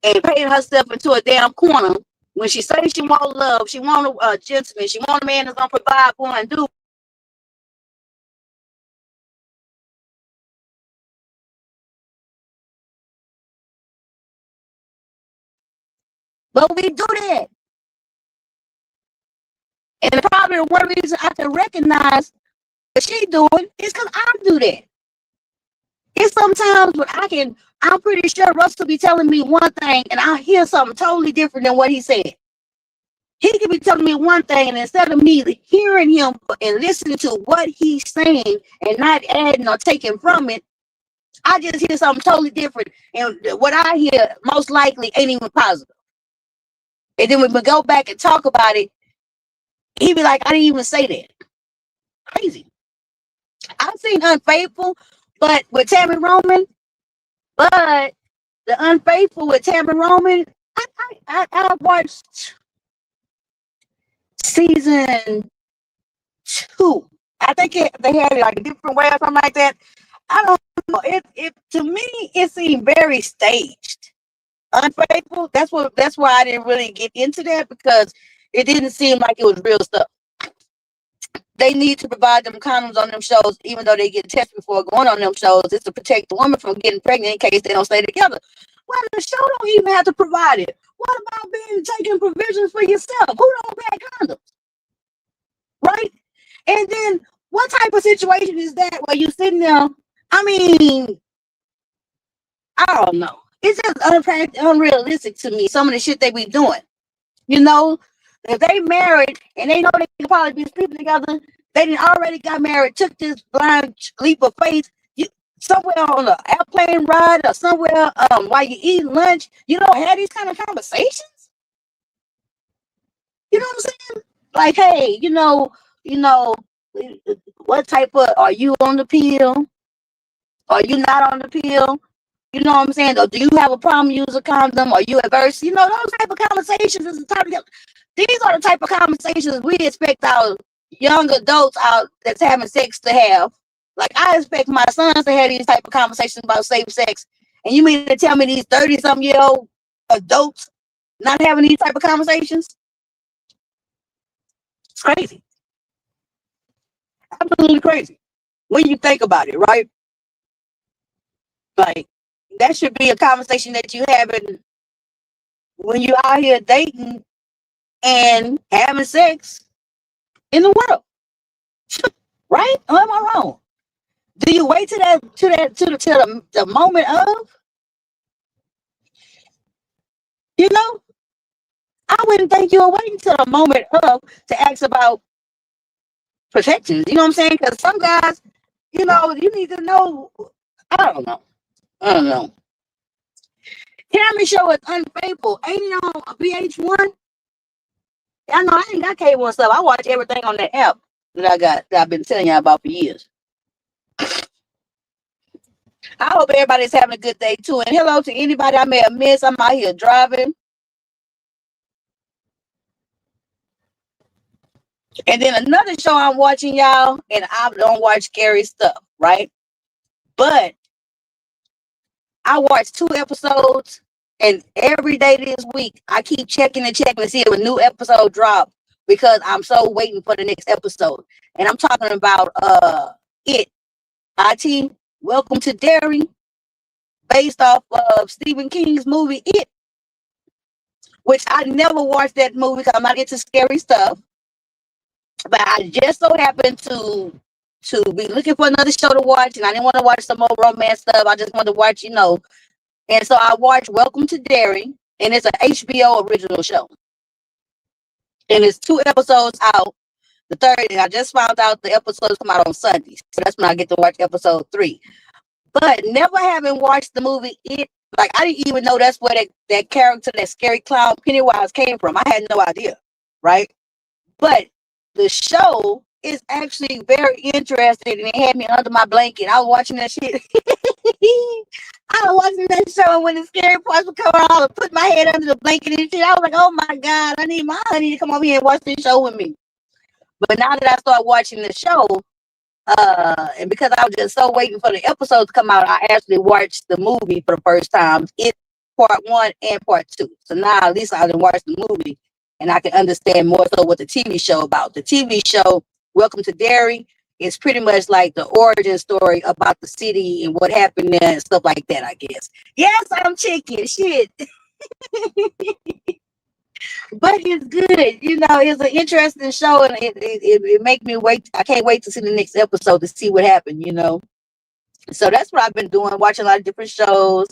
[SPEAKER 1] and paint herself into a damn corner when she says she want love, she want a gentleman, she want a man that's gonna provide for her and do. But we do that. And probably the one reason I can recognize what she doing is because I do that. It's sometimes when I'm pretty sure Russell be telling me one thing and I hear something totally different than what he said. He could be telling me one thing, and instead of me hearing him and listening to what he's saying and not adding or taking from it, I just hear something totally different. And what I hear most likely ain't even positive. And then when we go back and talk about it, he be like, I didn't even say that. Crazy. I've seen Unfaithful But with Tammy Roman, but The Unfaithful with Tammy Roman, I watched season 2. I think they had it like a different way or something like that. I don't know. It to me it seemed very staged. Unfaithful. That's why I didn't really get into that, because it didn't seem like it was real stuff. They need to provide them condoms on them shows, even though they get tested before going on them shows. It's to protect the woman from getting pregnant in case they don't stay together. Well, the show don't even have to provide it. What about taking provisions for yourself? Who don't wear condoms? Right? And then what type of situation is that where you sitting there? I mean, I don't know. It's just unrealistic to me, some of the shit they be doing. You know, if they married and they know they can probably be sleeping together, they didn't already got married, took this blind leap of faith. Somewhere on an airplane ride or somewhere while you eat lunch, you don't have these kind of conversations. You know what I'm saying? Like, hey, what type of, are you on the pill? Are you not on the pill? You know what I'm saying? Or do you have a problem using a condom? Are you adverse? You know, those type of conversations is the type of, these are the type of conversations we expect our young adults out that's having sex to have. Like, I expect my sons to have these type of conversations about safe sex. And you mean to tell me these 30-some-year-old adults not having these type of conversations? It's crazy. Absolutely crazy. When you think about it, right? Like, that should be a conversation that you having when you're out here dating and having sex in the world. Right? Or am I wrong? Do you wait to the moment of? You know, I wouldn't think you're waiting till the moment of to ask about protections. You know what I'm saying? Because some guys, you need to know. I don't know. Tammy show is Unfaithful. Ain't it on VH1? I know I ain't got cable and stuff. I watch everything on that app that I've been telling y'all about for years. I hope everybody's having a good day too. And hello to anybody I may have missed. I'm out here driving. And then another show I'm watching, y'all, and I don't watch scary stuff, right? But I watched 2 episodes, and every day this week I keep checking to see if a new episode drops, because I'm so waiting for the next episode. And I'm talking about IT, Welcome to Derry, based off of Stephen King's movie It, which I never watched that movie because I'm not into scary stuff. But I just so happened to be looking for another show to watch, and I didn't want to watch some more romance stuff. I just wanted to watch, And so I watched Welcome to Derry, and it's an HBO original show. And it's 2 episodes out. The third, and I just found out the episodes come out on Sundays. So that's when I get to watch episode 3. But never having watched the movie It, like, I didn't even know that's where that character, that scary clown Pennywise, came from. I had no idea, right? But the show is actually very interesting, and it had me under my blanket. I was watching that shit. I was watching that show, and when the scary parts would come out, I would put my head under the blanket and shit. I was like, oh my God, I need my honey to come over here and watch this show with me. But now that I start watching the show, and because I was just so waiting for the episode to come out, I actually watched the movie for the first time. It's part 1 and part 2. So now at least I done watched the movie, and I can understand more so what the TV show about. The TV show, Welcome to Derry, is pretty much like the origin story about the city and what happened there and stuff like that, I guess. Yes, I'm chicken. Shit. But it's good. It's an interesting show, and it make me wait. I can't wait to see the next episode to see what happened, So that's what I've been doing, watching a lot of different shows.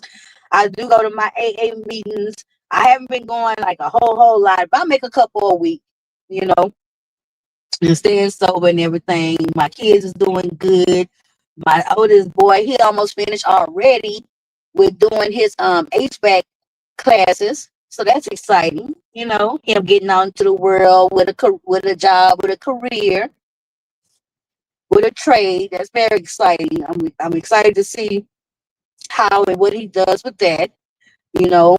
[SPEAKER 1] I do go to my AA meetings. I haven't been going like a whole lot, but I make a couple a week, and staying sober and everything. My kids is doing good. My oldest boy, he almost finished already with doing his HVAC classes. So that's exciting, him getting out into the world with a job, with a career. with a trade. That's very exciting. I'm excited to see how and what he does with that. You know,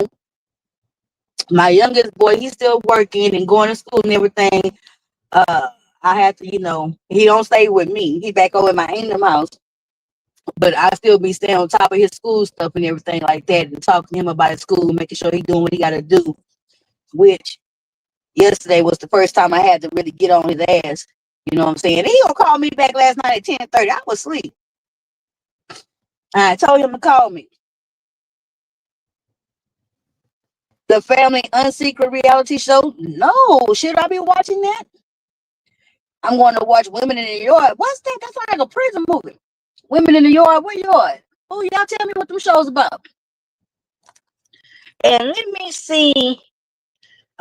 [SPEAKER 1] my youngest boy, he's still working and going to school and everything. Uh, I have to, he don't stay with me. He back over at my in house, but I still be staying on top of his school stuff and everything like that, and talking to him about his school, making sure he's doing what he got to do. Which yesterday was the first time I had to really get on his ass. You know what I'm saying? He gonna call me back last night at 10:30. I was asleep. I told him to call me. The Family Unsecret reality show? No. Should I be watching that? I'm going to watch Women in the Yard. What's that? That's like a prison movie. Women in the Yard. What yard? Oh, y'all tell me what them shows about. And let me see.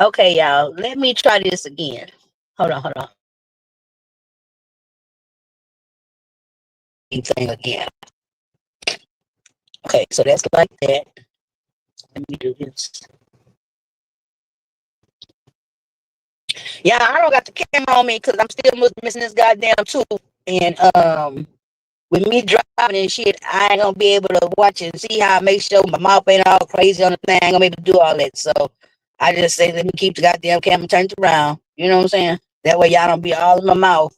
[SPEAKER 1] Okay, y'all. Let me try this again. Hold on. Thing again. Okay, so that's like that. Let me do this. Yeah, I don't got the camera on me because I'm still missing this goddamn tool. And with me driving and shit, I ain't gonna be able to watch and see how I make sure my mouth ain't all crazy on the thing. I ain't gonna be able to do all that. So I just say, let me keep the goddamn camera turned around. You know what I'm saying? That way y'all don't be all in my mouth.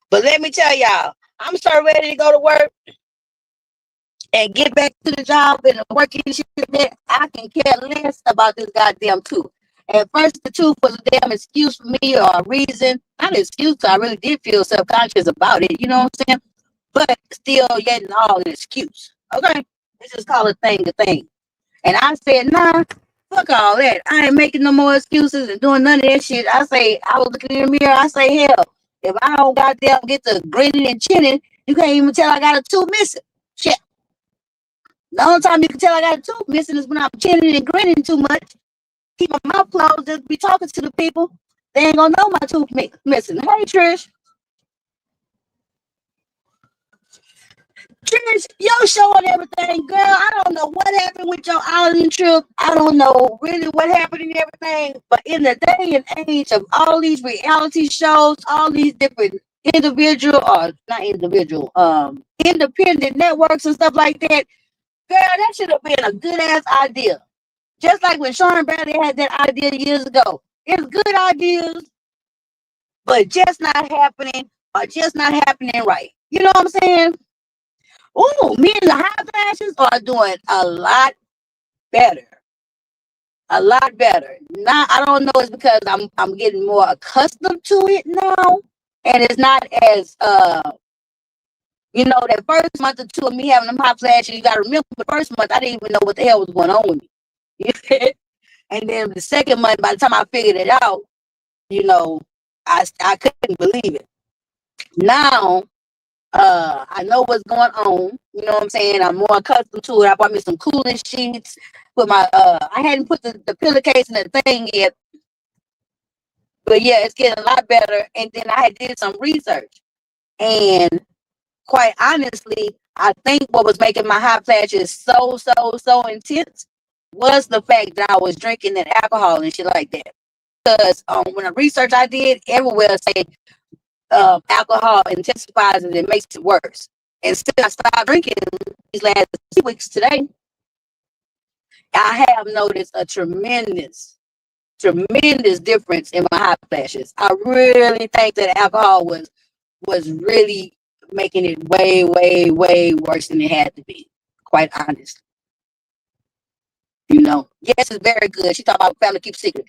[SPEAKER 1] But let me tell y'all, I'm so ready to go to work and get back to the job and the work and shit that I can care less about this goddamn tooth. At first, the tooth was a damn excuse for me or a reason. Not an excuse, I really did feel self-conscious about it. You know what I'm saying? But still getting all an excuse. Okay? Let's just call a thing a thing. And I said, nah, fuck all that. I ain't making no more excuses and doing none of that shit. I say, I was looking in the mirror, I say, hell, if I don't goddamn get to grinning and chinning, you can't even tell I got a tooth missing. Shit. The only time you can tell I got a tooth missing is when I'm chinning and grinning too much. Keep my mouth closed, just be talking to the people. They ain't gonna know my tooth missing. Hey, Trish. Trish, your show and everything, girl. I don't know what happened with your island trip. I don't know really what happened and everything. But in the day and age of all these reality shows, all these different individual or not individual, independent networks and stuff like that, girl, that should have been a good ass idea. Just like when Sean Bradley had that idea years ago. It's good ideas, but just not happening or just not happening right. You know what I'm saying? Oh, me and the high flashes are doing a lot better. A lot better. Now I don't know, it's because I'm getting more accustomed to it now. And it's not as that first month or two of me having them hot flashes, you gotta remember the first month I didn't even know what the hell was going on with me. And then the second month, by the time I figured it out, I couldn't believe it. Now, I know what's going on. You know what I'm saying? I'm more accustomed to it. I bought me some cooling sheets. I hadn't put the pillowcase in the thing yet. But yeah, it's getting a lot better. And then I did some research. And quite honestly, I think what was making my hot flashes so intense was the fact that I was drinking that alcohol and shit like that. Because when the research I did, everywhere said alcohol intensifies and it makes it worse. And since I stopped drinking these last 2 weeks today, I have noticed a tremendous difference in my hot flashes. I really think that alcohol was really making it way worse than it had to be, quite honestly. Yes, it's very good. She talked about family keep secret.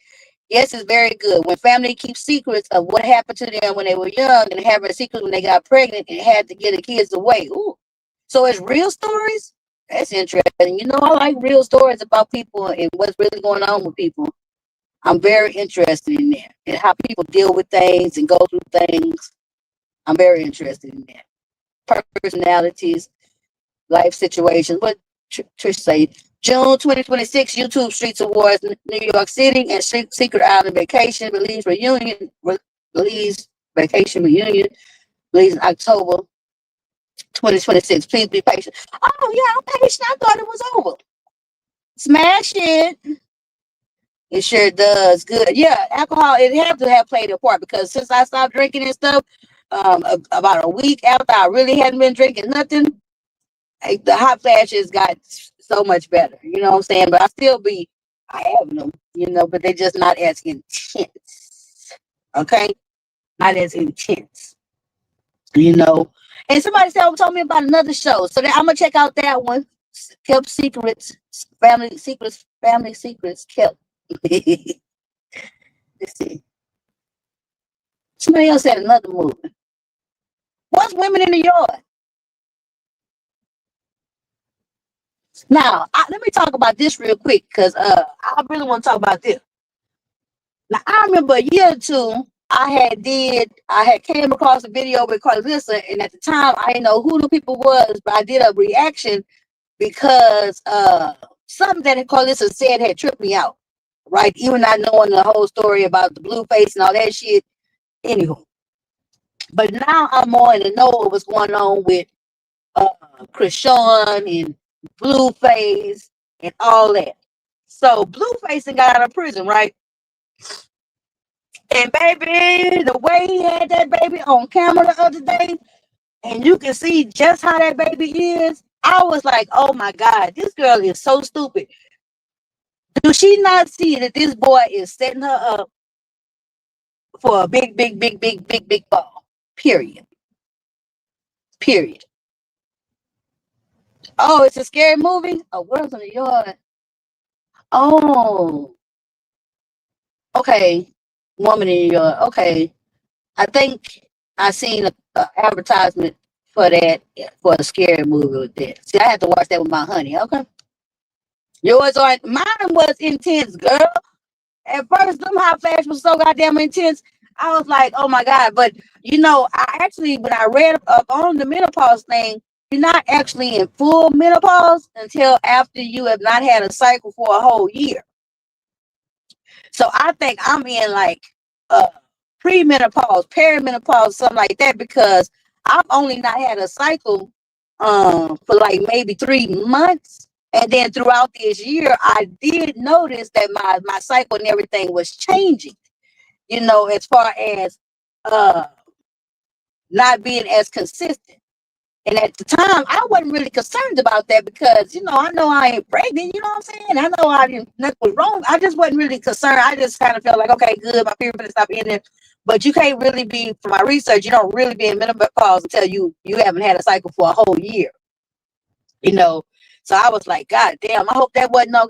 [SPEAKER 1] Yes, it's very good. When family keeps secrets of what happened to them when they were young and having secrets when they got pregnant and had to get the kids away. Ooh. So it's real stories? That's interesting. I like real stories about people and what's really going on with people. I'm very interested in that and how people deal with things and go through things. I'm very interested in that. Personalities, life situations. What Trish say? June 2026 YouTube Streets Awards, New York City, and Secret Island Vacation release vacation reunion release in October 2026. Please be patient. Oh yeah, I'm patient. I thought it was over. Smash it. It sure does. Good. Yeah, alcohol, it had to have played a part because since I stopped drinking and stuff, about a week after I really hadn't been drinking nothing, the hot flashes got so much better. You know what I'm saying? But I have them, but they're just not as intense. Okay? Not as intense. And somebody told me about another show. So I'm going to check out that one. Kept Secrets, Family Secrets Kept. Let's see. Somebody else had another movie. What's Women in the Yard? Now, let me talk about this real quick because I really want to talk about this. Now, I remember a year or two, I had came across a video with Carlissa, and at the time, I didn't know who the people was, but I did a reaction because something that Carlissa said had tripped me out, right? Even not knowing the whole story about the blue face and all that shit. Anywho, but now I'm more in the know of what's going on with Krishan and Blueface and all that. So Blueface got out of prison, right? And baby, the way he had that baby on camera the other day, and you can see just how that baby is, I was like, oh my God, this girl is so stupid. Do she not see that this boy is setting her up for a big, big, big, big, big, big ball? Period. Period. Oh, it's a scary movie? Oh, World's in the Yard. Oh, okay. Woman in the Yard. Okay. I think I seen a advertisement for that, for a scary movie with that. See, I had to watch that with my honey. Okay. Mine was intense, girl. At first, them hot flash was so goddamn intense. I was like, oh my God. But I actually, when I read up on the menopause thing, you're not actually in full menopause until after you have not had a cycle for a whole year. So I think I'm in like premenopause, perimenopause, something like that, because I've only not had a cycle for like maybe 3 months. And then throughout this year, I did notice that my cycle and everything was changing, as far as not being as consistent. And at the time, I wasn't really concerned about that because, I know I ain't pregnant, you know what I'm saying? I know nothing was wrong. I just wasn't really concerned. I just kind of felt like, okay, good, my period gonna stop ending. But you can't really be, from my research, you don't really be in menopause until you haven't had a cycle for a whole year, So I was like, God damn, I hope that wasn't no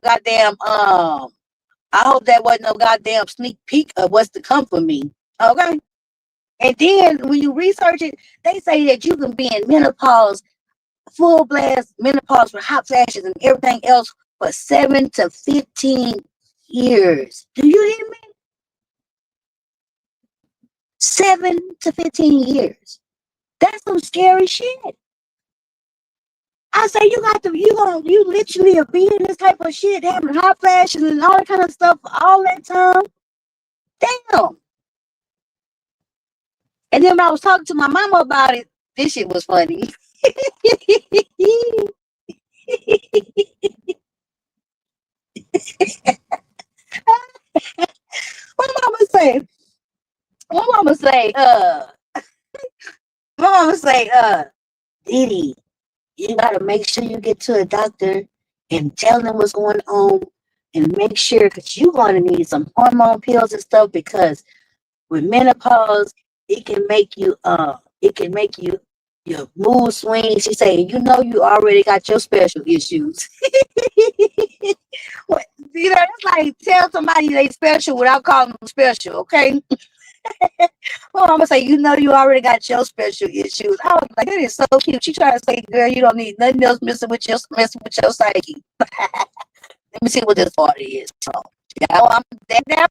[SPEAKER 1] goddamn sneak peek of what's to come for me. Okay. And then when you research it, they say that you can be in menopause, full blast menopause with hot flashes and everything else for 7 to 15 years. Do you hear me? 7 to 15 years. That's some scary shit. I say you literally are being this type of shit, having hot flashes and all that kind of stuff all that time. Damn. And then when I was talking to my mama about it, this shit was funny. What mama say? My mama say, Didi, you gotta make sure you get to a doctor and tell them what's going on and make sure, because you're gonna need some hormone pills and stuff, because with menopause, it can make you your mood swings. She say, you already got your special issues. What, it's like tell somebody they special without calling them special, okay? Well, I'm gonna say, you already got your special issues. I was like, that is so cute. She trying to say, girl, you don't need nothing else messing with your psyche. Let me see what this party is. So, yeah, I'm that.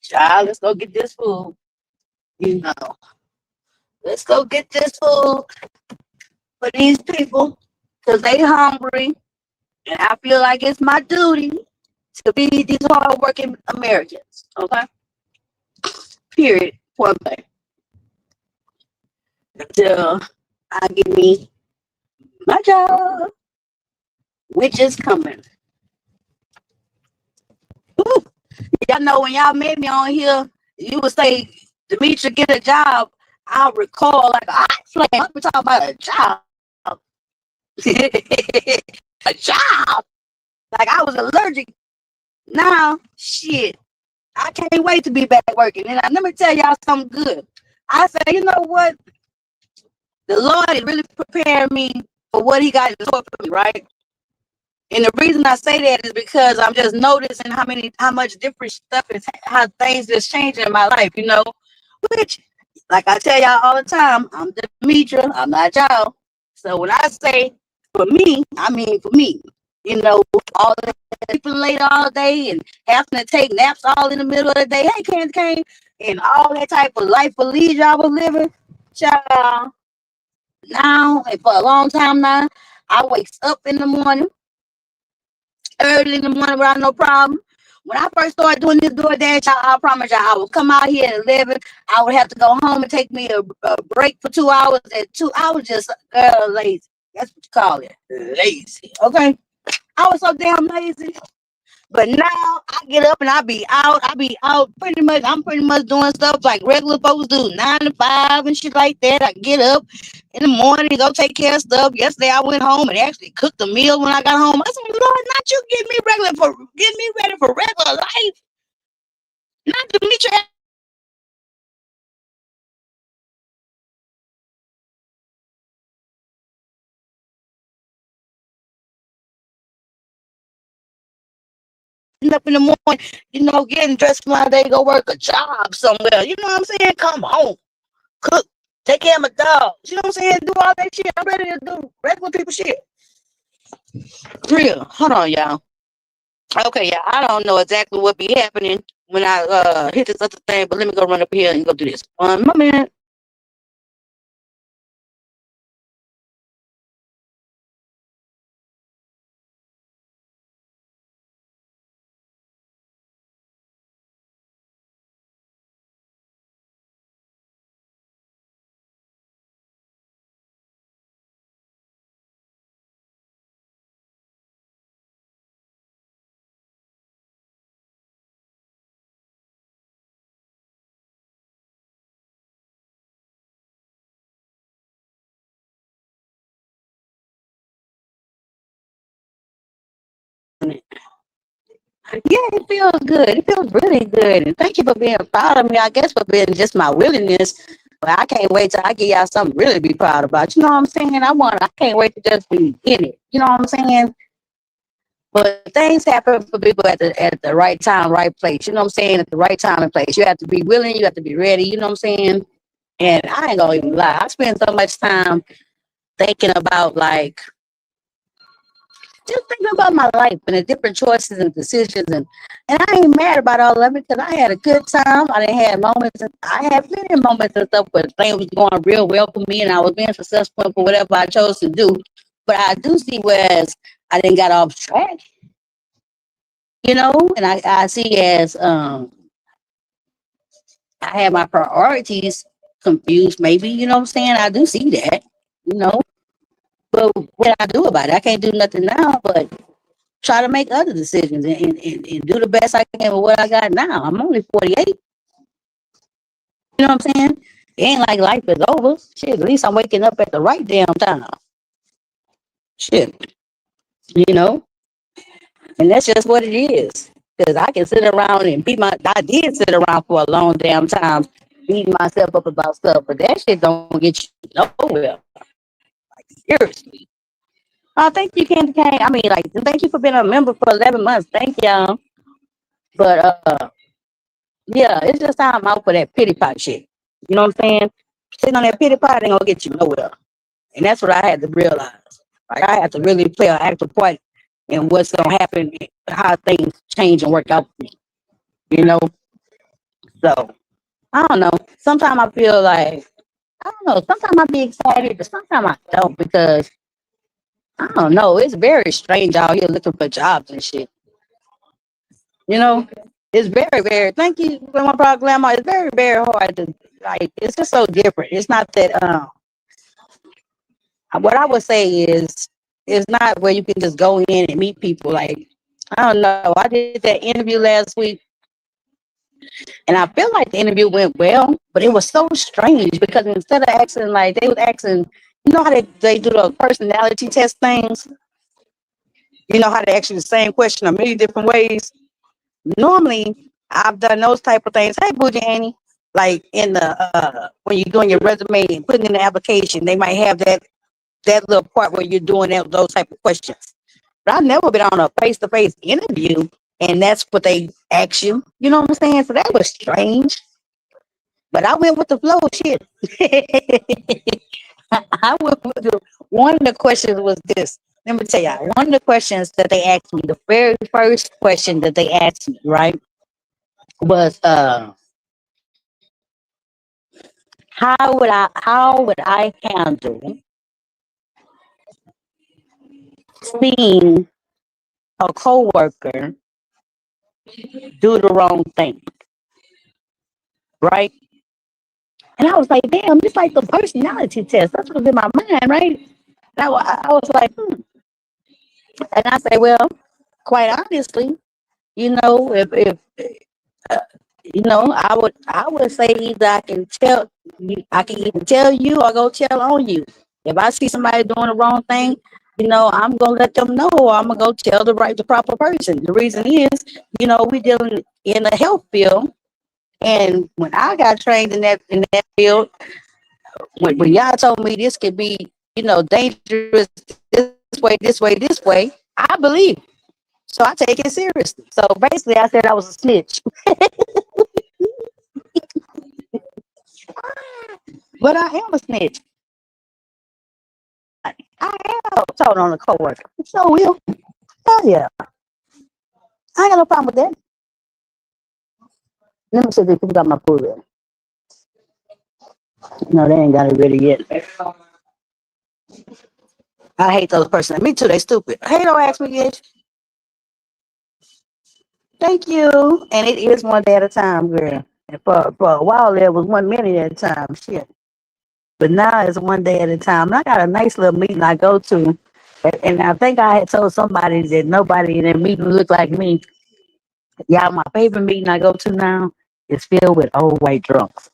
[SPEAKER 1] Child, let's go get this food. You know, let's go get this food for these people because they hungry. And I feel like it's my duty to be these hardworking Americans. Okay? Period. Point blank. Until I get me my job, which is coming. Woo. Y'all know when y'all met me on here, you would say, Demetria, get a job. I'll recall like a hot flame. I'm talking about a job. A job. Like I was allergic. Now, shit, I can't wait to be back working. And let me tell y'all something good. I say, you know what? The Lord is really preparing me for what He got in store for me, right? And the reason I say that is because I'm just noticing how much different stuff is, how things just changing in my life, you know. Which, like I tell y'all all the time, I'm Demetria, I'm not y'all. So when I say for me, I mean for me. You know, all the sleeping late all day and having to take naps all in the middle of the day. Hey, Candy Cane, and all that type of life of leisure I was living. Child, now and for a long time now, I wakes up in the morning, early in the morning without no problem. When I first started doing this DoorDash, I promise y'all, I would come out here at 11. I would have to go home and take me a break for 2 hours. At 2 hours, just lazy. That's what you call it, lazy. Okay, I was so damn lazy. But now I get up and I be out. I be out pretty much. I'm pretty much doing stuff like regular folks do, 9 to 5 and shit like that. I get up in the morning, go take care of stuff. Yesterday I went home and actually cooked a meal when I got home. I said, Lord, not you get me ready for regular life. Not to meet you up in the morning, getting dressed for my day, go work a job somewhere. You know what I'm saying? Come home, cook, take care of my dogs. You know what I'm saying? Do all that shit. I'm ready to do regular people shit. Real. Hold on, y'all. Okay, yeah, I don't know exactly what be happening when I hit this other thing, but let me go run up here and go do this. My man. Yeah, it feels good. It feels really good. And thank you for being proud of me. I guess for being just my willingness. But I can't wait till I give y'all something really to be proud about. You know what I'm saying? I can't wait to just be in it. You know what I'm saying? But things happen for people at the right time, right place. You know what I'm saying? At the right time and place. You have to be willing. You have to be ready. You know what I'm saying? And I ain't gonna even lie. I spend so much time thinking about just thinking about my life and the different choices and decisions, and I ain't mad about all of it because I had a good time. I didn't have moments. I had plenty of moments and stuff where things was going real well for me, and I was being successful for whatever I chose to do. But I do see whereas I didn't got off track, and I see as I had my priorities confused. Maybe what I'm saying. I do see that, you know. But what I do about it, I can't do nothing now. But try to make other decisions and do the best I can with what I got now. I'm only 48. You know what I'm saying? It ain't like life is over. Shit, at least I'm waking up at the right damn time. Shit, you know? And that's just what it is. Because I can sit around and I did sit around for a long damn time beating myself up about stuff, but that shit don't get you nowhere. Like, seriously. Oh, thank you, Candy Cane. I mean, like, thank you for being a member for 11 months. Thank y'all. But yeah, it's just time out for that pity pot shit. You know what I'm saying? Sitting on that pity pot ain't gonna get you nowhere. And that's what I had to realize. Like I had to really play an active part in what's gonna happen, how things change and work out for me. You know? So I don't know. Sometimes I feel like I don't know, sometimes I be excited, but sometimes I don't because I don't know. It's very strange out here looking for jobs and shit. You know, it's very, very. Thank you, Grandma Proud Grandma. It's very, very hard to like. It's just so different. It's not that. What I would say is, it's not where you can just go in and meet people. Like, I don't know. I did that interview last week, and I feel like the interview went well, but it was so strange because instead of asking, like, they was asking, you know how they do the personality test things. You know how they ask you the same question a million different ways. Normally, I've done those type of things. Hey, Bougie Annie, like in the when you're doing your resume and putting in the application, they might have that little part where you're doing those type of questions. But I've never been on a face to face interview, and that's what they ask you. You know what I'm saying? So that was strange. But I went with the flow. Shit. I went with one of the questions was this. Let me tell you, one of the questions that they asked me, the very first question that they asked me, right, was how would I handle seeing a coworker do the wrong thing, right? And I was like, damn, it's like the personality test. That's what's in my mind, right? And I was like, and I say, well, quite honestly, if uh, I would say either I can either tell you or go tell on you. If I see somebody doing the wrong thing, I'm gonna let them know, or I'm gonna go tell the proper person. The reason is, we dealing in the health field, and when I got trained in that field, when y'all told me this could be, dangerous this way, I believe. So I take it seriously. So basically, I said I was a snitch, but I am a snitch. I have told on a coworker. So will. Hell yeah. I ain't got no problem with that. Let me see if they got my food ready. No, they ain't got it ready yet. I hate those persons. Me too, they stupid. Hey, don't ask me yet. Thank you. And it is one day at a time, girl. And for a while there was 1 minute at a time. Shit. But now it's one day at a time. And I got a nice little meeting I go to. And I think I had told somebody that nobody in that meeting looked like me. Y'all, my favorite meeting I go to now is filled with old white drunks.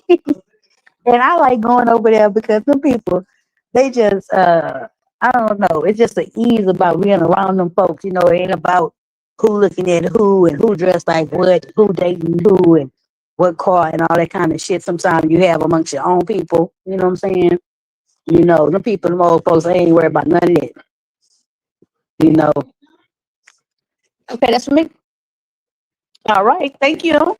[SPEAKER 1] And I like going over there because some people, they just I don't know, it's just the ease about being around them folks. It ain't about who looking at who and who dressed like what, who dating who and what car and all that kind of shit sometimes you have amongst your own people. You know what I'm saying? Them people, them old folks, they ain't worried about none of that. You know. Okay, that's for me. All right, thank you.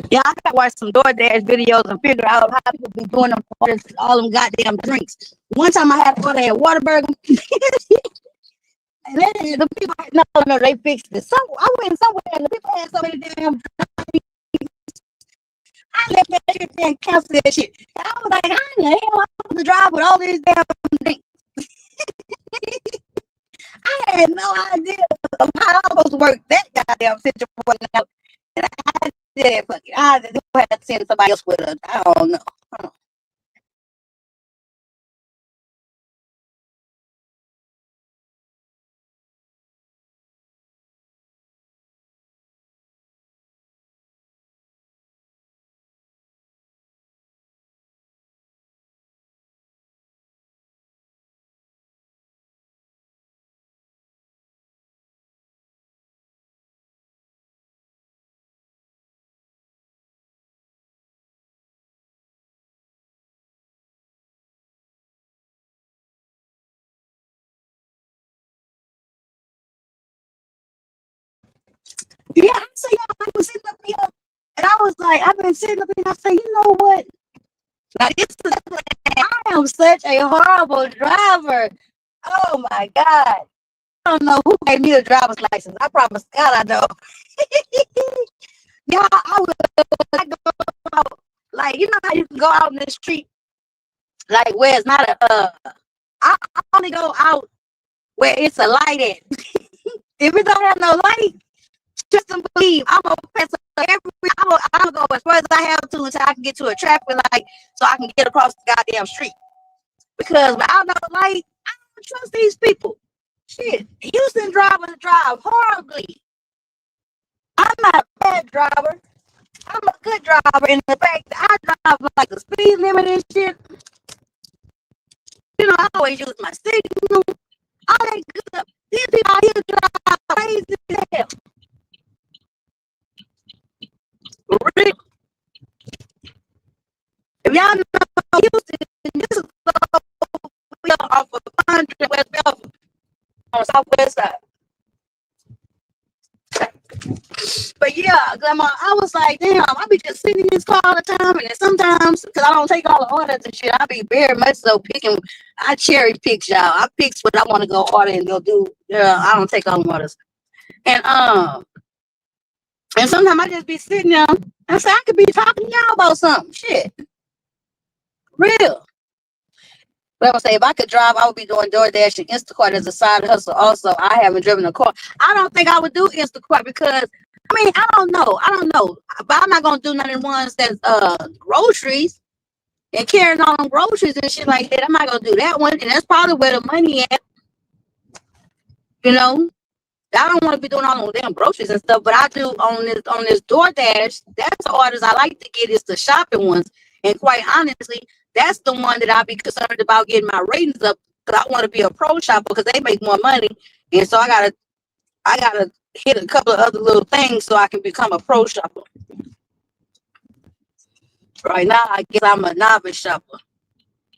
[SPEAKER 1] Yeah, I gotta watch some DoorDash videos and figure out how people be doing them orders, all them goddamn drinks. One time I had to order a Waterburger, and then the people, no, they fixed it. So I went somewhere and the people had so many damn. I left that shit there and canceled that shit. I was like, how in the hell I'm supposed to drive with all these damn things? I had no idea of how I was supposed to work that goddamn situation out. And I did it. Fuck it. I had to send somebody else with us. I don't know. Yeah, I say, I was sitting up here, and I was like, I've been sitting up here, and I say, you know what? Now, I am such a horrible driver. Oh my God. I don't know who gave me a driver's license. I promise God I know. Yeah, I would go out, like, you know how you can go out in the street, like where it's not I only go out where it's a light at. If it don't have no light, just to believe I'm gonna pass I'm gonna go as far as I have to until I can get to a traffic light so I can get across the goddamn street. Because without no light, I don't trust these people. Shit, Houston drivers drive horribly. I'm not a bad driver. I'm a good driver. In the fact that I drive like the speed limit and shit. You know, I always use my signal. All that good stuff. These people out here drive crazy as hell. If y'all know Houston, this is off of 100 West Belford on the southwest side. But yeah, Grandma, I was like, damn, I be just sitting in this car all the time, and then sometimes, because I don't take all the orders and shit, I be very much so picking. I cherry pick, y'all. I pick what I want to go order and go do. Yeah, I don't take all the orders. And sometimes I just be sitting there. I say I could be talking to y'all about something. Shit, real. But I would say if I could drive, I would be doing DoorDash and Instacart as a side hustle. Also, I haven't driven a car. I don't think I would do Instacart because I mean I don't know. But I'm not gonna do none of the ones that's groceries and carrying on groceries and shit like that. I'm not gonna do that one, and that's probably where the money at. You know, I don't want to be doing all those damn groceries and stuff, but I do on this DoorDash. That's the orders I like to get is the shopping ones, and quite honestly, that's the one that I'll be concerned about getting my ratings up because I want to be a pro shopper because they make more money, and so I gotta hit a couple of other little things so I can become a pro shopper. Right now, I guess I'm a novice shopper.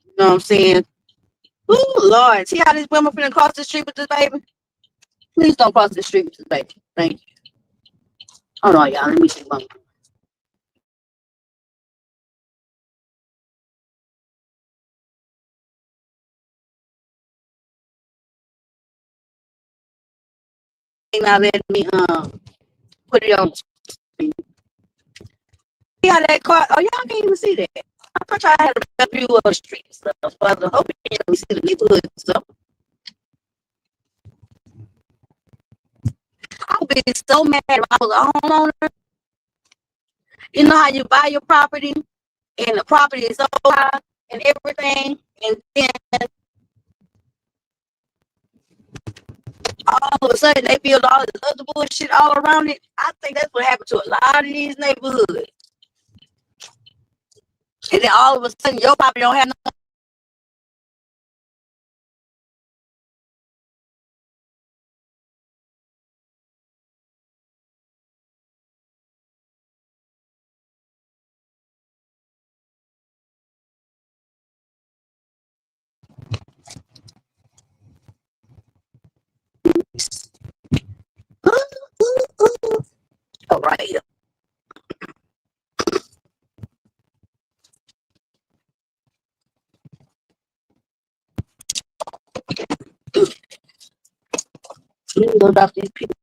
[SPEAKER 1] You know what I'm saying? Ooh, Lord, see how these women finna cross the street with this baby? Please don't cross the street with this baby. Thank you. Hold on, y'all. Let me see one. Now let me put it on. See how that car? Oh, y'all can't even see that. I thought y'all had a better view of the street and stuff. So I was hoping you can see the neighborhood and stuff. I would be so mad if I was a homeowner. You know how you buy your property and the property is so high and everything, and then all of a sudden they build all this other bullshit all around it. I think that's what happened to a lot of these neighborhoods. And then all of a sudden your property don't have no. All right. Go off these people.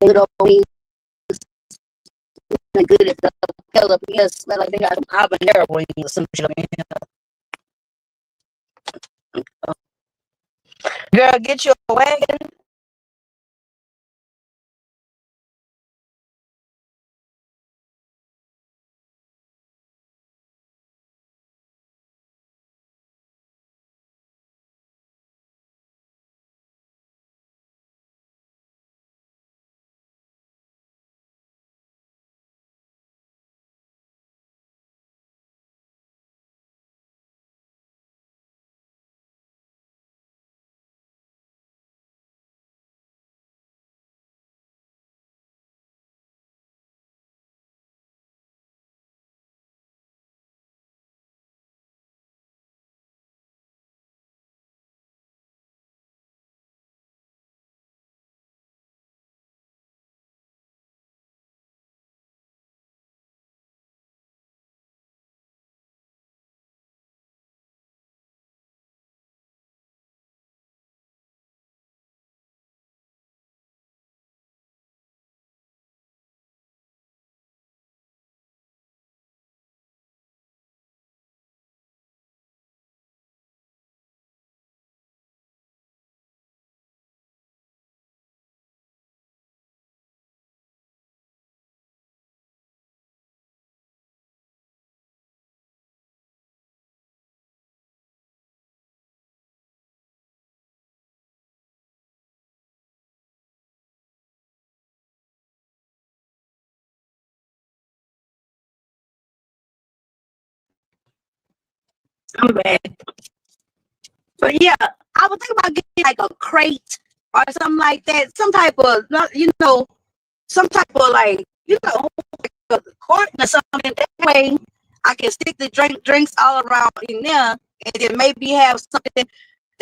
[SPEAKER 1] smelling good as the hell up here. Smell like they got some habanero wings or some shit in here. Girl, get your wagon. I'm bad. But yeah, I would think about getting like a crate or something like that. Some type of, some type of like, like a carton or something. That way I can stick the drinks all around in there and then maybe have something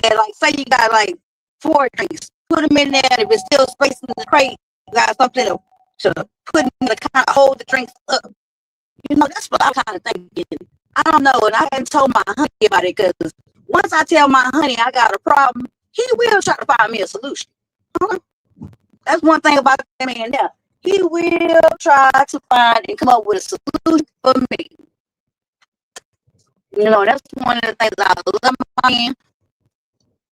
[SPEAKER 1] that, like, say you got like 4 drinks, put them in there. If it's still space in the crate, you got something to put in to kind of hold the drinks up. That's what I'm kind of thinking. I don't know, and I hadn't told my honey about it because once I tell my honey I got a problem, he will try to find me a solution. Uh-huh. That's one thing about that man there. He will try to find and come up with a solution for me. That's one of the things I love about him.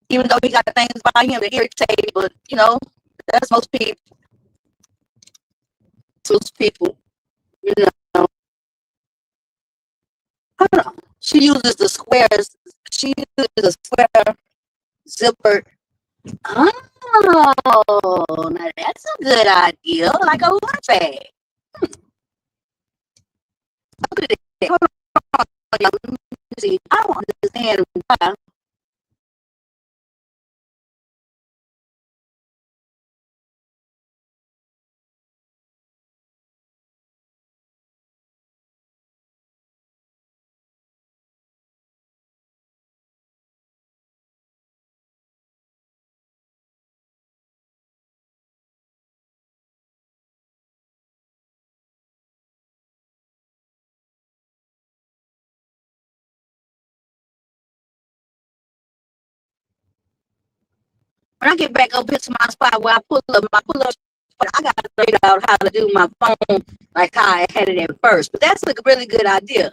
[SPEAKER 1] Even though he got things about him that irritate me, but that's most people. Most people, you know. I don't know. She uses the squares. She uses the square zipper. Oh, now that's a good idea. Like a lunch bag. Look at that. Hold on. Let me see. I don't understand why. When I get back up here to my spot where I pull up, I got to figure out how to do my phone like how I had it at first. But that's a really good idea.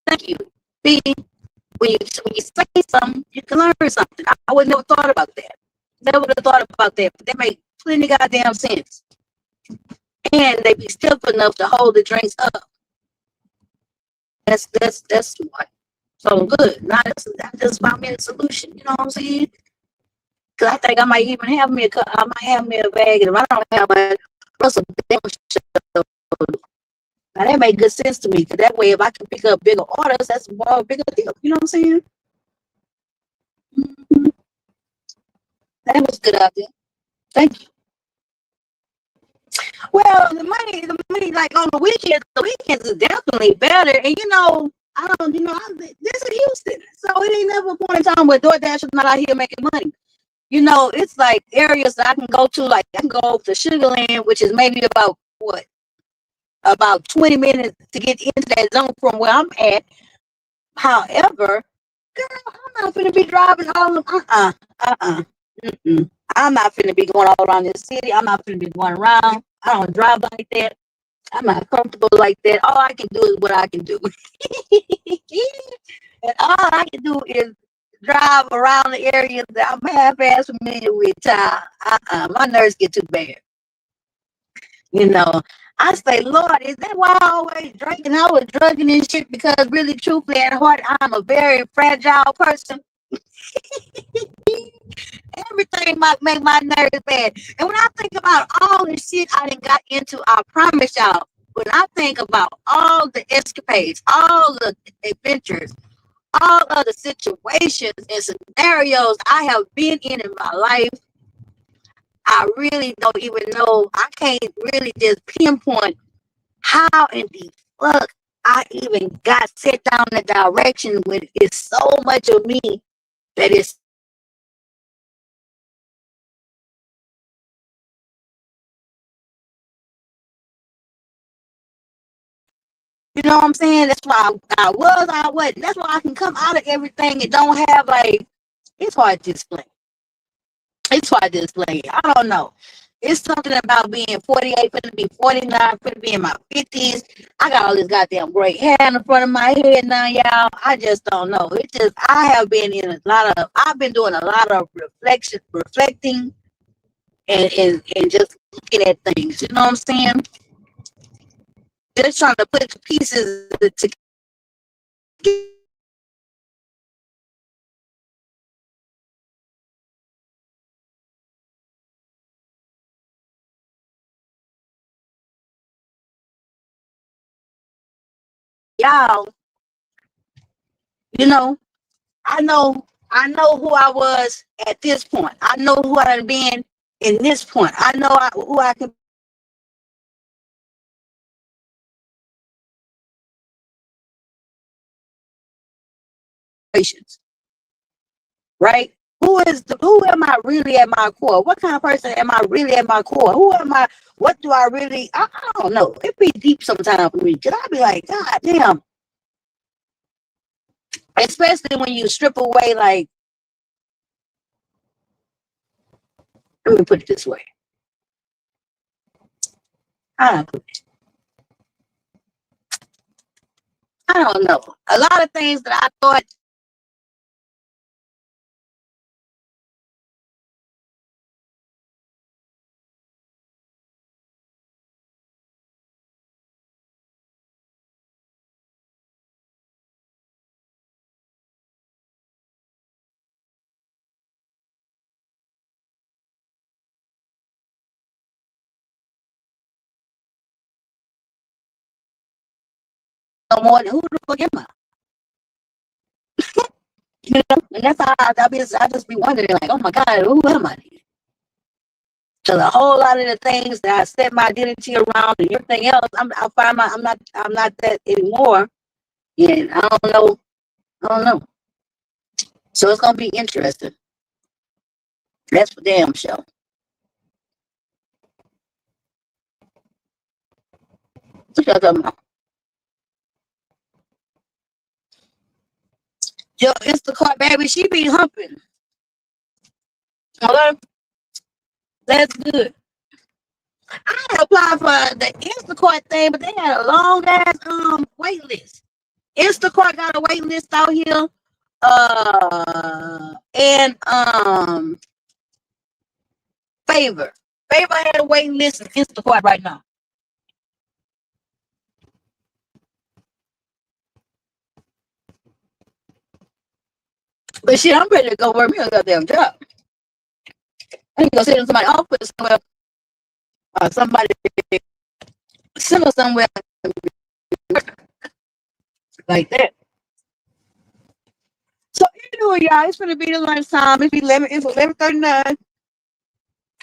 [SPEAKER 1] Thank you. B, when you say something, you can learn something. I would never thought about that. Never would have thought about that. But that make plenty goddamn sense. And they be stiff enough to hold the drinks up. That's smart. So good. Now that's just about me a solution. You know what I'm saying? Cause I think I might even have me a bag, and if I don't have one, Russell, now that make good sense to me. Cause that way, if I can pick up bigger orders, that's more bigger deal. You know what I'm saying? Mm-hmm. That was a good idea. Thank you. Well, the money, like on the weekends is definitely better. And this is Houston, so it ain't never a point in time where DoorDash is not out here making money. It's like areas that I can go to. Like I can go to Sugar Land, which is maybe about 20 minutes to get into that zone from where I'm at. However, girl, I'm not gonna be driving all of I'm not finna be going all around this city. I'm not finna be going around. I don't drive like that. I'm not comfortable like that. All I can do is what I can do. And all I can do is drive around the areas that I'm half-ass familiar with, child. My nerves get too bad. You know, I say, Lord, is that why I always drink? And I was drugging and shit because really, truthfully, at heart, I'm a very fragile person. Everything might make my nerves bad. And when I think about all the shit I done got into, I promise y'all, when I think about all the escapades, all the adventures, all of the situations and scenarios I have been in my life, I really don't even know. I can't really just pinpoint how in the fuck I even got set down the direction when it's so much of me that is, you know what I'm saying? That's why I wasn't. That's why I can come out of everything and don't have like, it's hard to explain. It's hard to explain. I don't know. It's something about being 48, finna be 49, finna be in my 50s. I got all this goddamn gray hair in the front of my head now, y'all. I just don't know. It's just, I've been doing a lot of reflecting and just looking at things. You know what I'm saying? Just trying to put the pieces together. Y'all, you know, I know who I was at this point. I know who I've been in this point. I know who I can be, right? Who am I really at my core? What kind of person am I really at my core? Who am I? What do I really? I don't know. It be deep sometimes for me because I be like, God damn. Especially when you strip away, like, let me put it this way. I don't know. A lot of things that I thought no more than who the fuck am I? You know, and that's how I just be wondering, like, oh my God, who am I? So a whole lot of the things that I set my identity around and everything else, I'm not that anymore. And I don't know. I don't know. So it's gonna be interesting. That's for damn sure. What y'all talking about? Yo, Instacart baby, she be humping. Okay, that's good. I had applied for the Instacart thing, but they had a long ass wait list. Instacart got a wait list out here. And Favor. Favor had a waiting list in Instacart right now. But shit, I'm ready to go work me a goddamn job. I need to go sit in somebody's office somewhere. Somebody send us somewhere like that. So anyway, y'all, it's gonna be the lunchtime. It's 11:39.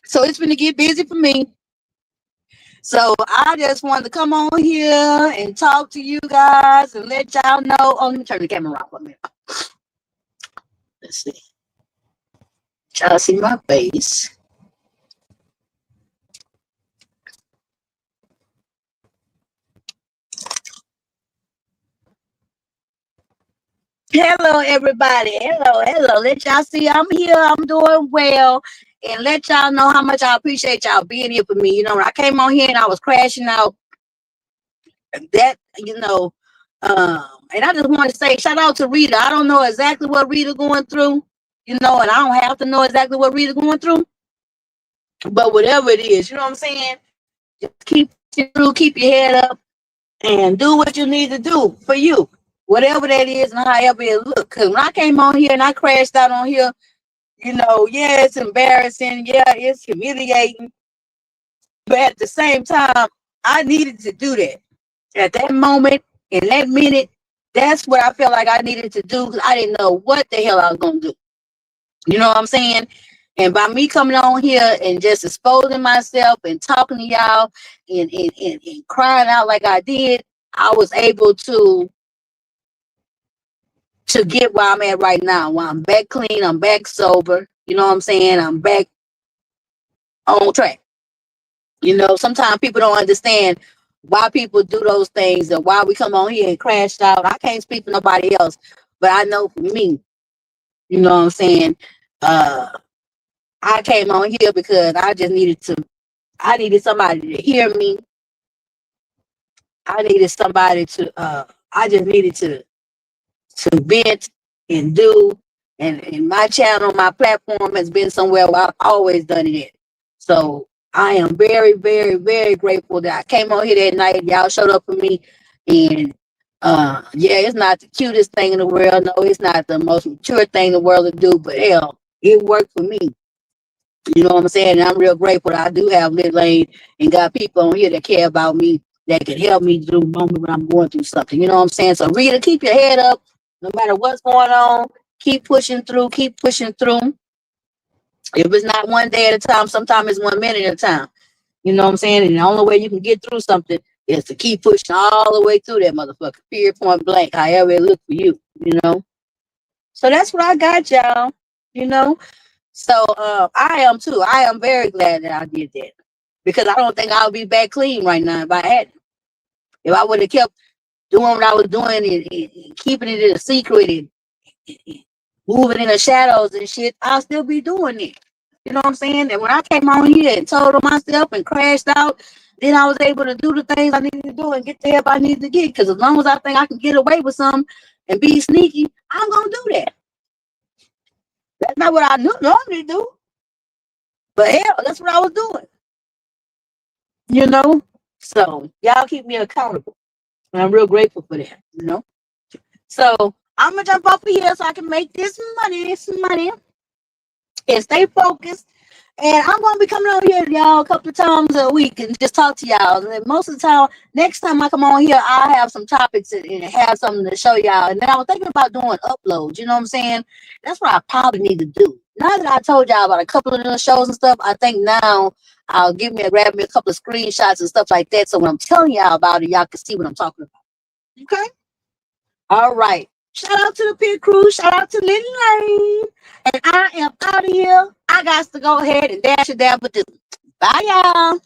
[SPEAKER 1] So it's gonna get busy for me. So I just wanted to come on here and talk to you guys and let y'all know. Oh, let me turn the camera off for a minute. Let's see. Y'all see my face. Hello, everybody. Hello. Let y'all see I'm here. I'm doing well. And let y'all know how much I appreciate y'all being here for me. You know, when I came on here and I was crashing out, that, and I just want to say shout out to Rita. I don't know exactly what Rita going through, and I don't have to know exactly what Rita going through, but whatever it is, you know what I'm saying? Just keep through, keep your head up, and do what you need to do for you, whatever that is, and however it look. Because when I came on here and I crashed out on here, yeah, it's embarrassing, yeah, it's humiliating, but at the same time, I needed to do that. At that moment, in that minute, that's what I felt like I needed to do because I didn't know what the hell I was going to do. You know what I'm saying? And by me coming on here and just exposing myself and talking to y'all and crying out like I did, I was able to get where I'm at right now. While I'm back clean, I'm back sober. You know what I'm saying? I'm back on track. Sometimes people don't understand why people do those things or why we come on here and crash out. I can't speak for nobody else, but I know for me, you know what I'm saying? I came on here because I needed somebody to hear me. I needed somebody I just needed to vent and do. And my channel, my platform has been somewhere where I've always done it at. So I am very, very, very grateful that I came on here that night. Y'all showed up for me. And yeah, it's not the cutest thing in the world. No, it's not the most mature thing in the world to do, but hell, it worked for me. You know what I'm saying? And I'm real grateful that I do have Lit Lane and got people on here that care about me, that can help me through the moment when I'm going through something. You know what I'm saying? So Rita, keep your head up. No matter what's going on, keep pushing through, keep pushing through. If it's not one day at a time, sometimes it's 1 minute at a time. You know what I'm saying? And the only way you can get through something is to keep pushing all the way through that motherfucker. Period, point blank, however it looks for you, So that's what I got, y'all. So I am too. I am very glad that I did that. Because I don't think I would be back clean right now if I hadn't. If I would have kept doing what I was doing and keeping it in a secret and moving in the shadows and shit, I'll still be doing it. You know what I'm saying? And when I came on here and told on myself and crashed out, then I was able to do the things I needed to do and get the help I needed to get. Because as long as I think I can get away with something and be sneaky, I'm going to do that. That's not what I normally do. But hell, that's what I was doing. So y'all keep me accountable. And I'm real grateful for that. So I'm going to jump off of here so I can make this money, and stay focused. And I'm going to be coming on here, y'all, a couple of times a week and just talk to y'all. And most of the time, next time I come on here, I'll have some topics and have something to show y'all. And then I was thinking about doing uploads, you know what I'm saying? That's what I probably need to do. Now that I told y'all about a couple of the shows and stuff, I think now I'll grab me a couple of screenshots and stuff like that. So when I'm telling y'all about it, y'all can see what I'm talking about. Okay? All right. Shout out to the pit crew. Shout out to Lit Lane. And I am out of here. I got to go ahead and dash-a-dabbaa-dooo. Bye, y'all.